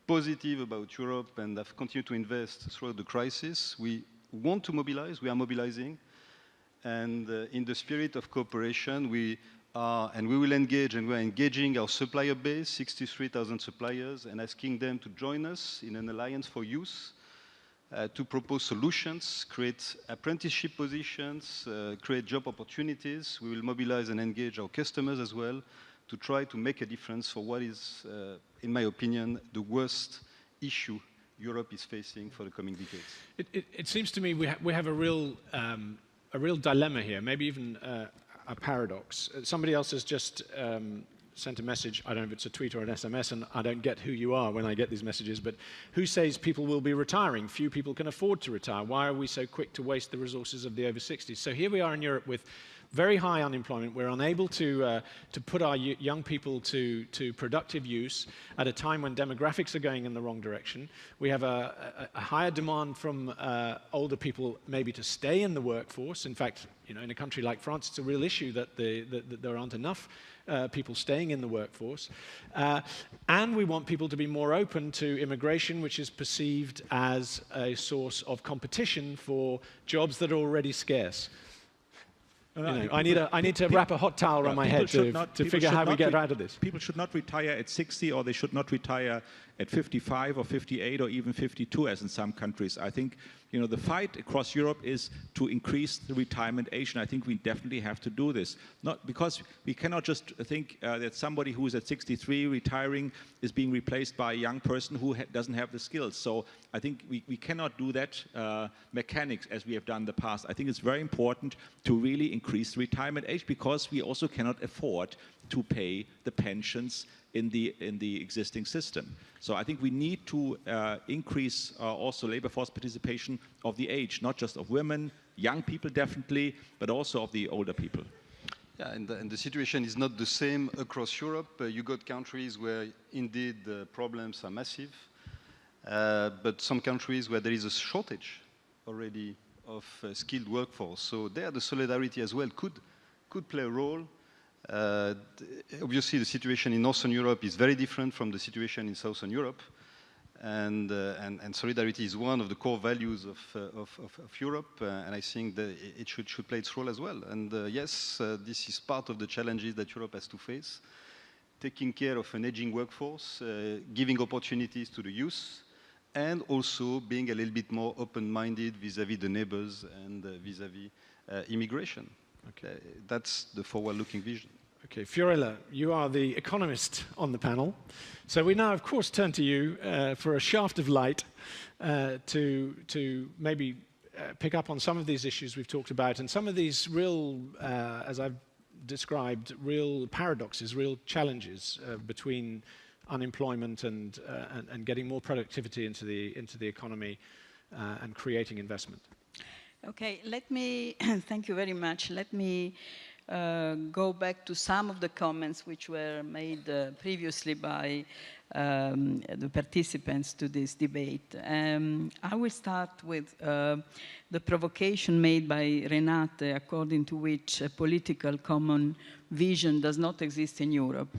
positive about Europe and have continued to invest throughout the crisis, we want to mobilize, we are mobilizing, and in the spirit of cooperation, we are, and we will engage, and we are engaging our supplier base, 63,000 suppliers, and asking them to join us in an alliance for youth, to propose solutions, create apprenticeship positions, create job opportunities. We will mobilize and engage our customers as well to try to make a difference for what is, in my opinion, the worst issue Europe is facing for the coming decades. It seems to me we have a real dilemma here, maybe even a paradox. Somebody else has just sent a message, I don't know if it's a tweet or an SMS, and I don't get who you are when I get these messages, but who says people will be retiring? Few people can afford to retire. Why are we so quick to waste the resources of the over 60s? So here we are in Europe with very high unemployment. We're unable to put our young people to productive use at a time when demographics are going in the wrong direction. We have a higher demand from older people maybe to stay in the workforce. In fact, you know, in a country like France, it's a real issue that there aren't enough people staying in the workforce. And we want people to be more open to immigration, which is perceived as a source of competition for jobs that are already scarce. You know, I need to wrap a hot towel around my head to figure how we get out of this. People should not retire at 60, or they should not retire at 55 or 58 or even 52, as in some countries. I think, you know, the fight across Europe is to increase the retirement age, and I think we definitely have to do this. Not because we cannot just think that somebody who is at 63 retiring is being replaced by a young person who doesn't have the skills. So I think we cannot do that mechanics as we have done in the past. I think it's very important to really increase the retirement age, because we also cannot afford to pay the pensions in the existing system. So I think we need to increase also labor force participation of the age, not just of women, young people definitely, but also of the older people. Yeah, and the situation is not the same across Europe. You got countries where indeed the problems are massive, but some countries where there is a shortage already of skilled workforce. So there the solidarity as well could play a role. Obviously, the situation in Northern Europe is very different from the situation in Southern Europe, and solidarity is one of the core values of Europe, and I think that it should play its role as well. And yes, this is part of the challenges that Europe has to face, taking care of an aging workforce, giving opportunities to the youth, and also being a little bit more open-minded vis-à-vis the neighbors and vis-à-vis immigration. Okay. That's the forward-looking vision. Okay, Fiorella, you are the economist on the panel. So we now, of course, turn to you for a shaft of light to maybe pick up on some of these issues we've talked about, and some of these real, as I've described, real paradoxes, real challenges between unemployment and getting more productivity into the economy and creating investment. Okay, let me, thank you very much. Let me go back to some of the comments which were made previously by the participants to this debate. I will start with the provocation made by Renate, according to which a political common vision does not exist in Europe.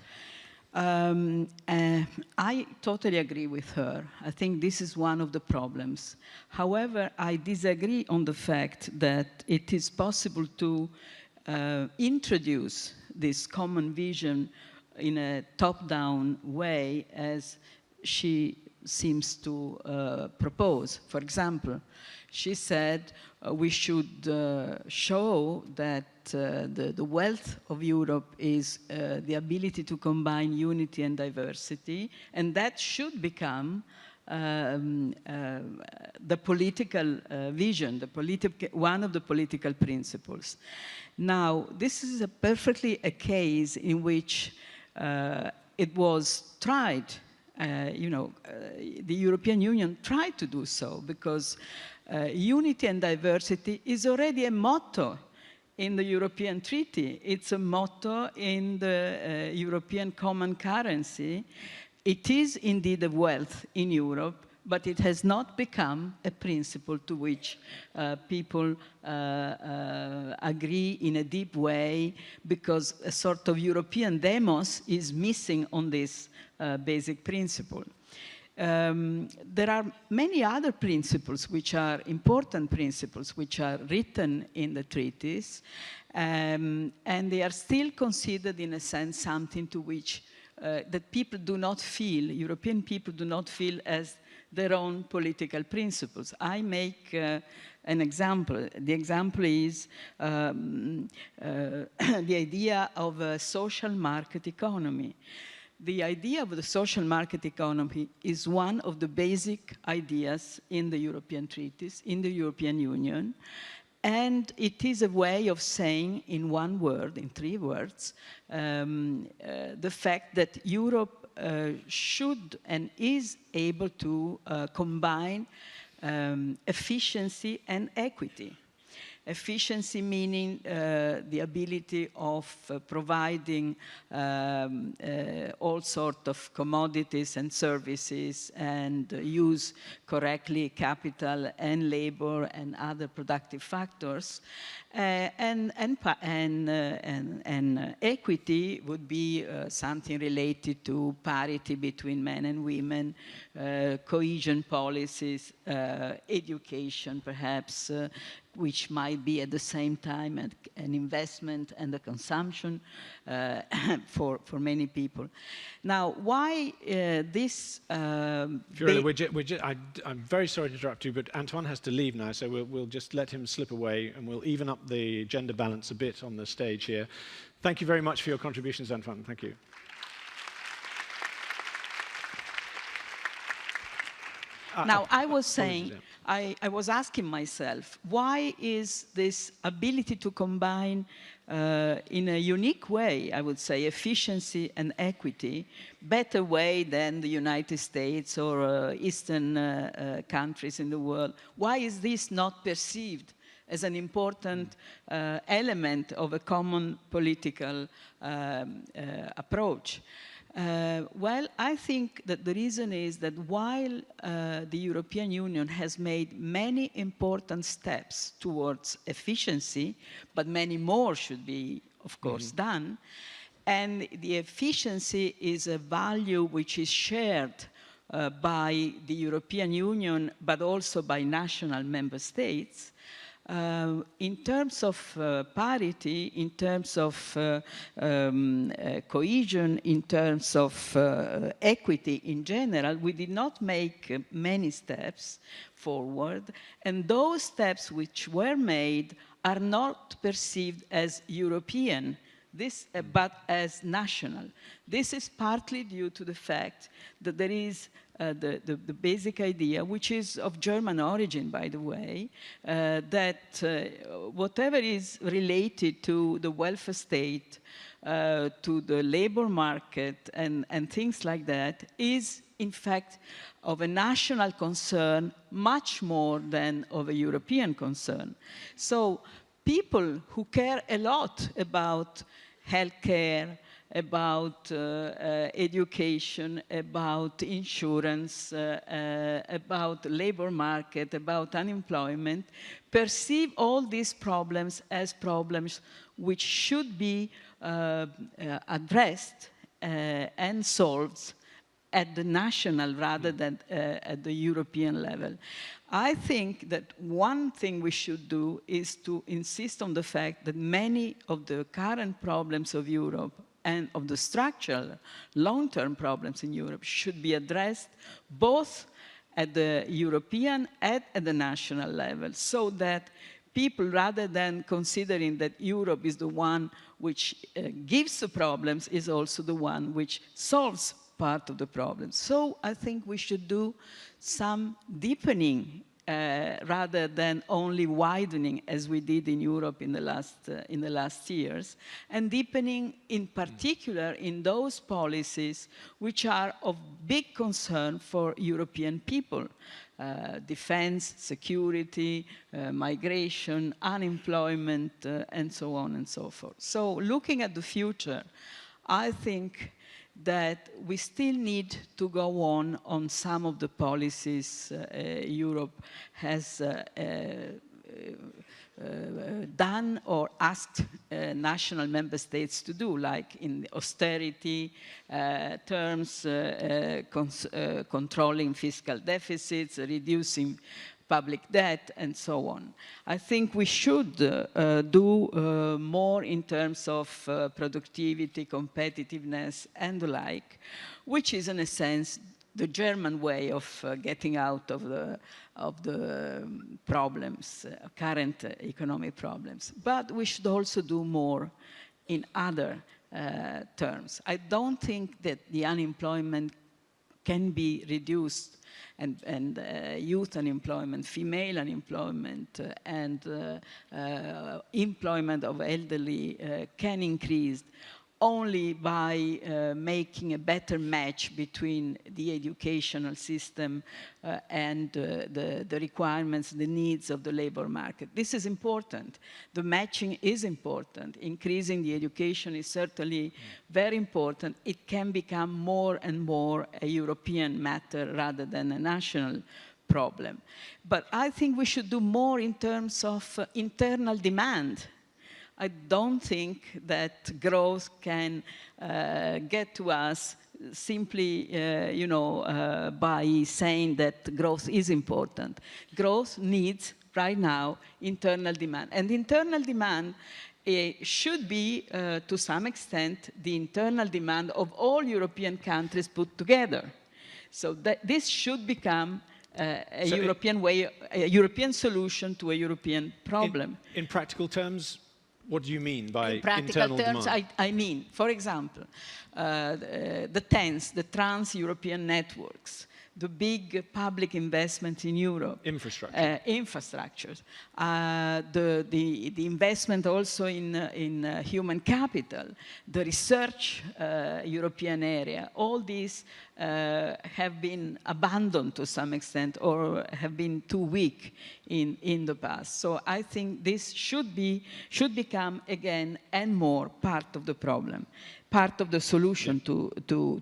I totally agree with her. I think this is one of the problems. However, I disagree on the fact that it is possible to introduce this common vision in a top-down way, as she seems to propose. For example, she said we should show that the wealth of Europe is the ability to combine unity and diversity, and that should become the political vision, one of the political principles. Now, this is perfectly a case in which it was tried, the European Union tried to do so, because unity and diversity is already a motto in the European Treaty. It's a motto in the European common currency. It is indeed a wealth in Europe, but it has not become a principle to which people agree in a deep way, because a sort of European demos is missing on this basic principle. There are many other principles which are important principles which are written in the treaties, and they are still considered in a sense something to which that people do not feel, European people do not feel as their own political principles. I make an example. The example is the idea of a social market economy. The idea of the social market economy is one of the basic ideas in the European treaties, in the European Union, and it is a way of saying in one word, in 3 words, the fact that Europe should and is able to combine efficiency and equity. Efficiency meaning the ability of providing all sorts of commodities and services and use correctly capital and labor and other productive factors. And equity would be something related to parity between men and women, cohesion policies, education perhaps, which might be at the same time an investment and a consumption for many people. Now, why this... Fiorella, I'm very sorry to interrupt you, but Antoine has to leave now, so we'll just let him slip away and we'll even up the gender balance a bit on the stage here. Thank you very much for your contributions, Antoine. Thank you. Now, I was saying, I was asking myself, why is this ability to combine in a unique way, I would say, efficiency and equity, better way than the United States or Eastern countries in the world? Why is this not perceived as an important element of a common political approach? Well, I think that the reason is that while the European Union has made many important steps towards efficiency, but many more should be, of course, done, and the efficiency is a value which is shared by the European Union, but also by national member states, in terms of parity, in terms of cohesion, in terms of equity in general, we did not make many steps forward. And those steps which were made are not perceived as European, but as national. This is partly due to the fact that there is the basic idea, which is of German origin, by the way, that whatever is related to the welfare state, to the labor market, and things like that, is in fact of a national concern much more than of a European concern. So people who care a lot about healthcare, about education, about insurance, about labor market, about unemployment, perceive all these problems as problems which should be addressed and solved at the national rather than at the European level. I think that one thing we should do is to insist on the fact that many of the current problems of Europe and of the structural long-term problems in Europe should be addressed both at the European and at the national level, so that people, rather than considering that Europe is the one which gives the problems, is also the one which solves part of the problem. So I think we should do some deepening rather than only widening, as we did in Europe in the last years, and deepening in particular in those policies which are of big concern for European people. Defense, security, migration, unemployment, and so on and so forth. So looking at the future, I think that we still need to go on some of the policies Europe has done or asked national member states to do, like in austerity terms, controlling fiscal deficits, reducing public debt, and so on. I think we should do more in terms of productivity, competitiveness, and the like, which is in a sense the German way of getting out of problems, current economic problems. But we should also do more in other terms. I don't think that the unemployment can be reduced, and youth unemployment, female unemployment, and employment of elderly can increase only by making a better match between the educational system and the requirements, the needs of the labor market. This is important. The matching is important. Increasing the education is certainly very important. It can become more and more a European matter rather than a national problem. But I think we should do more in terms of internal demand. I don't think that growth can get to us simply, by saying that growth is important. Growth needs, right now, internal demand. And internal demand should be, to some extent, the internal demand of all European countries put together. So that this should become a European way, a European solution to a European problem. In practical terms, what do you mean by in practical internal terms, demand? I mean, for example, the TENS, the trans-European networks, the big public investment in Europe. Infrastructure. Infrastructures. The investment also in human capital, the research European area, all these have been abandoned to some extent or have been too weak in the past. So I think this should become again and more part of the problem, part of the solution to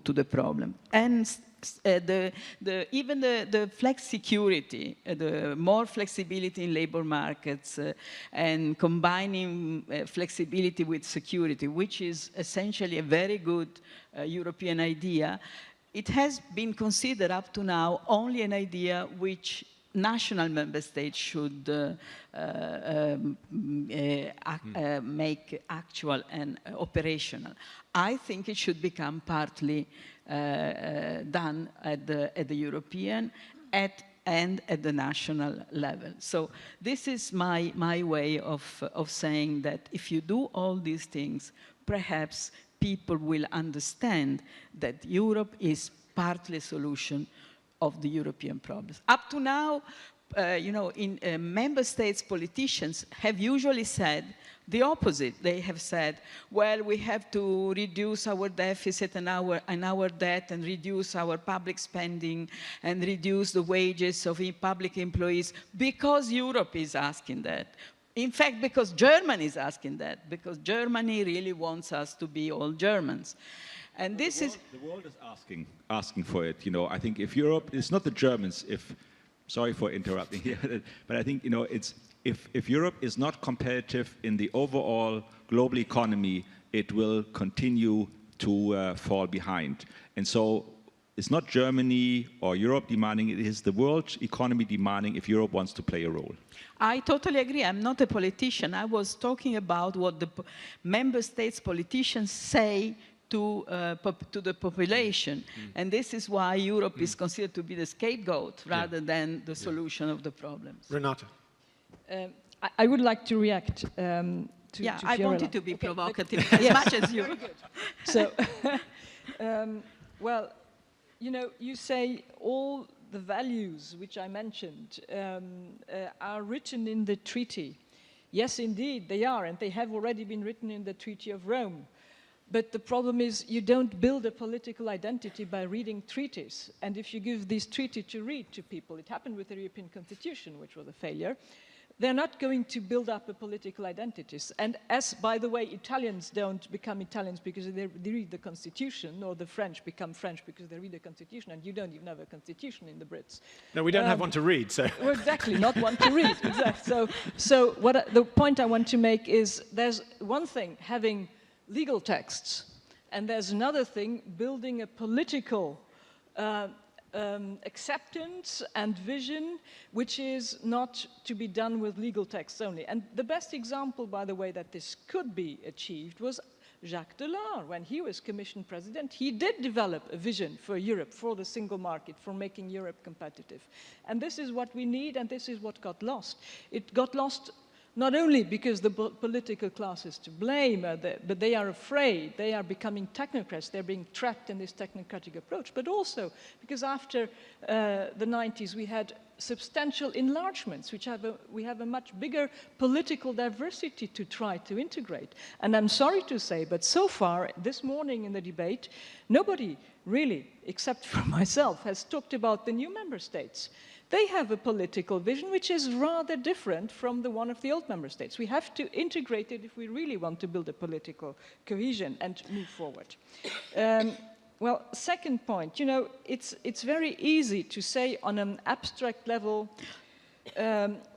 the problem. And even the flexicurity, the more flexibility in labor markets and combining flexibility with security, which is essentially a very good European idea, it has been considered up to now only an idea which national member states should make actual and operational. I think it should become partly done at the European and at the national level. So this is my way of saying that if you do all these things, perhaps people will understand that Europe is partly a solution of the European problems. Up to now, member states politicians have usually said the opposite. They have said, well, we have to reduce our deficit and our debt and reduce our public spending and reduce the wages of public employees because Europe is asking that. In fact, because Germany is asking that, because Germany really wants us to be all Germans. And this is... The world is asking for it. I think if Europe, it's not the Germans, sorry for interrupting here, but I think, if Europe is not competitive in the overall global economy, it will continue to fall behind. And so it's not Germany or Europe demanding, it is the world economy demanding if Europe wants to play a role. I totally agree. I'm not a politician. I was talking about what the member states politicians say to the population. And this is why Europe is considered to be the scapegoat rather than the solution of the problems. Renate. I would like to react to I Fiorella. wanted to be provocative as much as you. Very good. So, well, you say all the values which I mentioned are written in the treaty. Yes, indeed, they are, and they have already been written in the Treaty of Rome. But the problem is you don't build a political identity by reading treaties. And if you give this treaty to read to people, it happened with the European Constitution, which was a failure, they're not going to build up a political identities. And as, by the way, Italians don't become Italians because they read the Constitution, or the French become French because they read the Constitution, and you don't even have a Constitution in the Brits. No, we don't have one to read, so... Well, exactly, not one to read, exactly. So the point I want to make is there's one thing, having legal texts, and there's another thing, building a political acceptance and vision, which is not to be done with legal texts only. And the best example, by the way, that this could be achieved was Jacques Delors, when he was Commission President, he did develop a vision for Europe, for the single market, for making Europe competitive. And this is what we need, and this is what got lost. It got lost not only because the political class is to blame, but they are afraid, they are becoming technocrats, they're being trapped in this technocratic approach, but also because after the 90s we had substantial enlargements, we have a much bigger political diversity to try to integrate. And I'm sorry to say, but so far, this morning in the debate, nobody really, except for myself, has talked about the new member states. They have a political vision which is rather different from the one of the old member states. We have to integrate it if we really want to build a political cohesion and move forward. Well, second point, you know, it's very easy to say on an abstract level,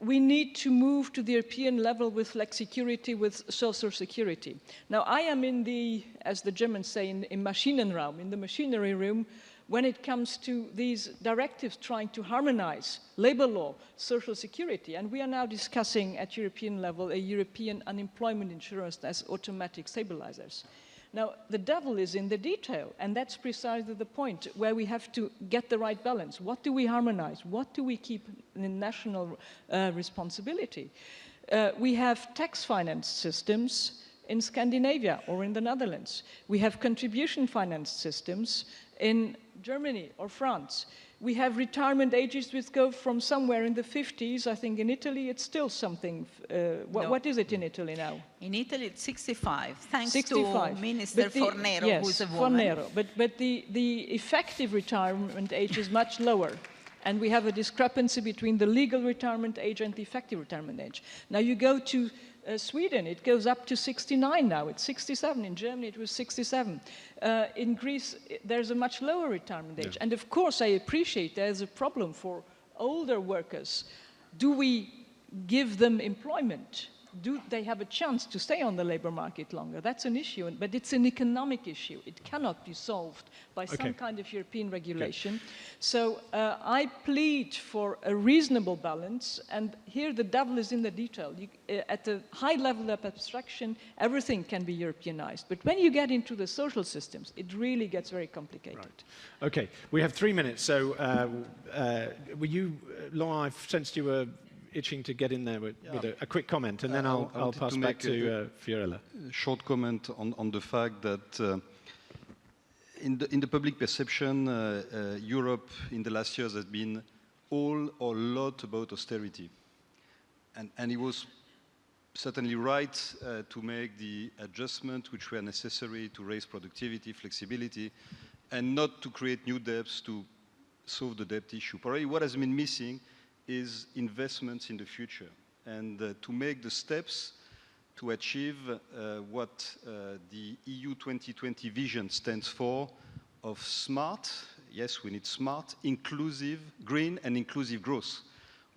we need to move to the European level with flexicurity, with social security. Now, I am in the, as the Germans say, in Maschinenraum, in the machinery room, when it comes to these directives trying to harmonize labor law, social security, and we are now discussing at European level a European unemployment insurance as automatic stabilizers. Now, the devil is in the detail, and that's precisely the point where we have to get the right balance. What do we harmonize? What do we keep in national responsibility? We have tax finance systems in Scandinavia or in the Netherlands. We have contribution finance systems in Germany or France. We have retirement ages which go from somewhere in the 50s. I think in Italy it's still something. What is it in Italy now? In Italy it's 65, thanks 65. to Minister Fornero, yes, who's a woman. Fornero. But the effective retirement age is much lower. And we have a discrepancy between the legal retirement age and the effective retirement age. Now you go to Sweden, it goes up to 69 now. It's 67. In Germany, it was 67. In Greece, there's a much lower retirement age. Yeah. And of course, I appreciate there's a problem for older workers. Do we give them employment? Do they have a chance to stay on the labor market longer? That's an issue, but it's an economic issue. It cannot be solved by some kind of European regulation. Okay. So I plead for a reasonable balance, and here the devil is in the detail. At the high level of abstraction, everything can be Europeanized. But when you get into the social systems, it really gets very complicated. Right. Okay, we have 3 minutes, so were you, Laurent, I've sensed you were itching to get in there with a quick comment, and then I'll pass back to Fiorella. A short comment on the fact that in the public perception, Europe in the last years has been all or a lot about austerity. And it was certainly right to make the adjustments which were necessary to raise productivity, flexibility, and not to create new debts to solve the debt issue. Probably what has been missing is investments in the future, and to make the steps to achieve what the EU 2020 vision stands for, of smart, yes, we need smart, inclusive, green and inclusive growth.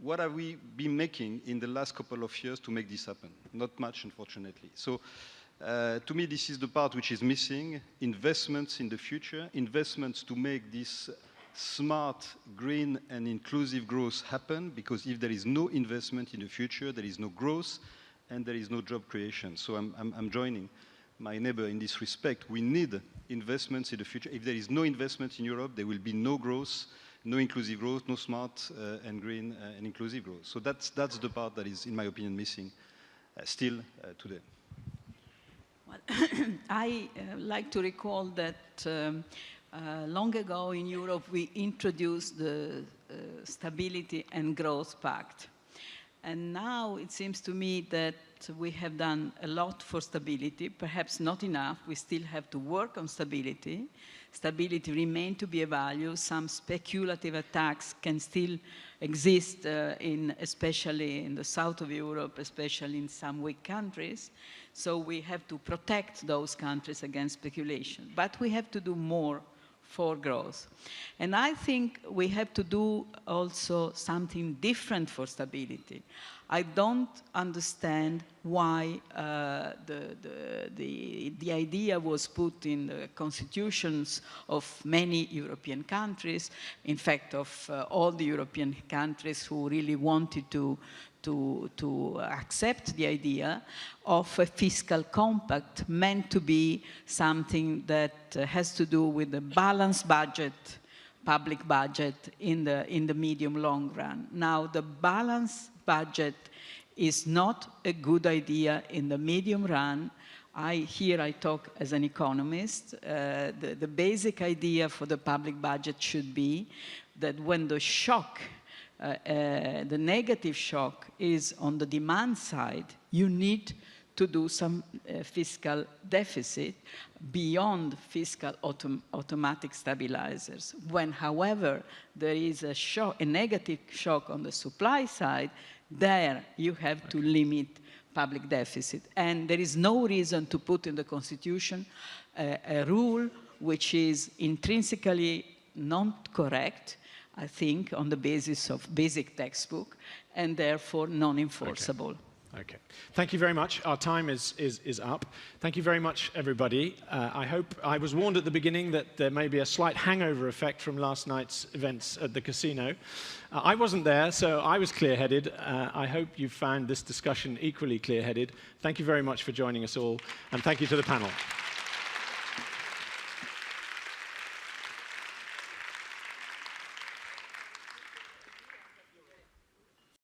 What have we been making in the last couple of years to make this happen? Not much, unfortunately. So to me, this is the part which is missing: investments in the future, investments to make this smart, green and inclusive growth happen, because if there is no investment in the future, there is no growth and there is no job creation. So I'm joining my neighbor in this respect. We need investments in the future. If there is no investment in Europe, there will be no growth, no inclusive growth, no smart and green and inclusive growth. So that's the part that is, in my opinion, missing still today. Well, I like to recall that long ago in Europe, we introduced the Stability and Growth Pact. And now it seems to me that we have done a lot for stability, perhaps not enough. We still have to work on stability. Stability remains to be a value. Some speculative attacks can still exist, especially in the south of Europe, especially in some weak countries. So we have to protect those countries against speculation. But we have to do more for growth. And I think we have to do also something different for stability. I don't understand why the idea was put in the constitutions of many European countries, in fact of all the European countries who really wanted to to accept the idea of a fiscal compact meant to be something that has to do with the balanced budget, public budget in the medium-long run. Now, the balanced budget is not a good idea in the medium run. Here I talk as an economist. The basic idea for the public budget should be that when the shock, the negative shock is on the demand side, you need to do some fiscal deficit beyond fiscal automatic stabilizers. When, however, there is a negative shock on the supply side, there you have to limit public deficit. And there is no reason to put in the Constitution a rule which is intrinsically not correct, I think, on the basis of basic textbook, and therefore non-enforceable. Okay. Okay. Thank you very much. Our time is up. Thank you very much, everybody. I was warned at the beginning that there may be a slight hangover effect from last night's events at the casino. I wasn't there, so I was clear-headed. I hope you found this discussion equally clear-headed. Thank you very much for joining us all, and thank you to the panel.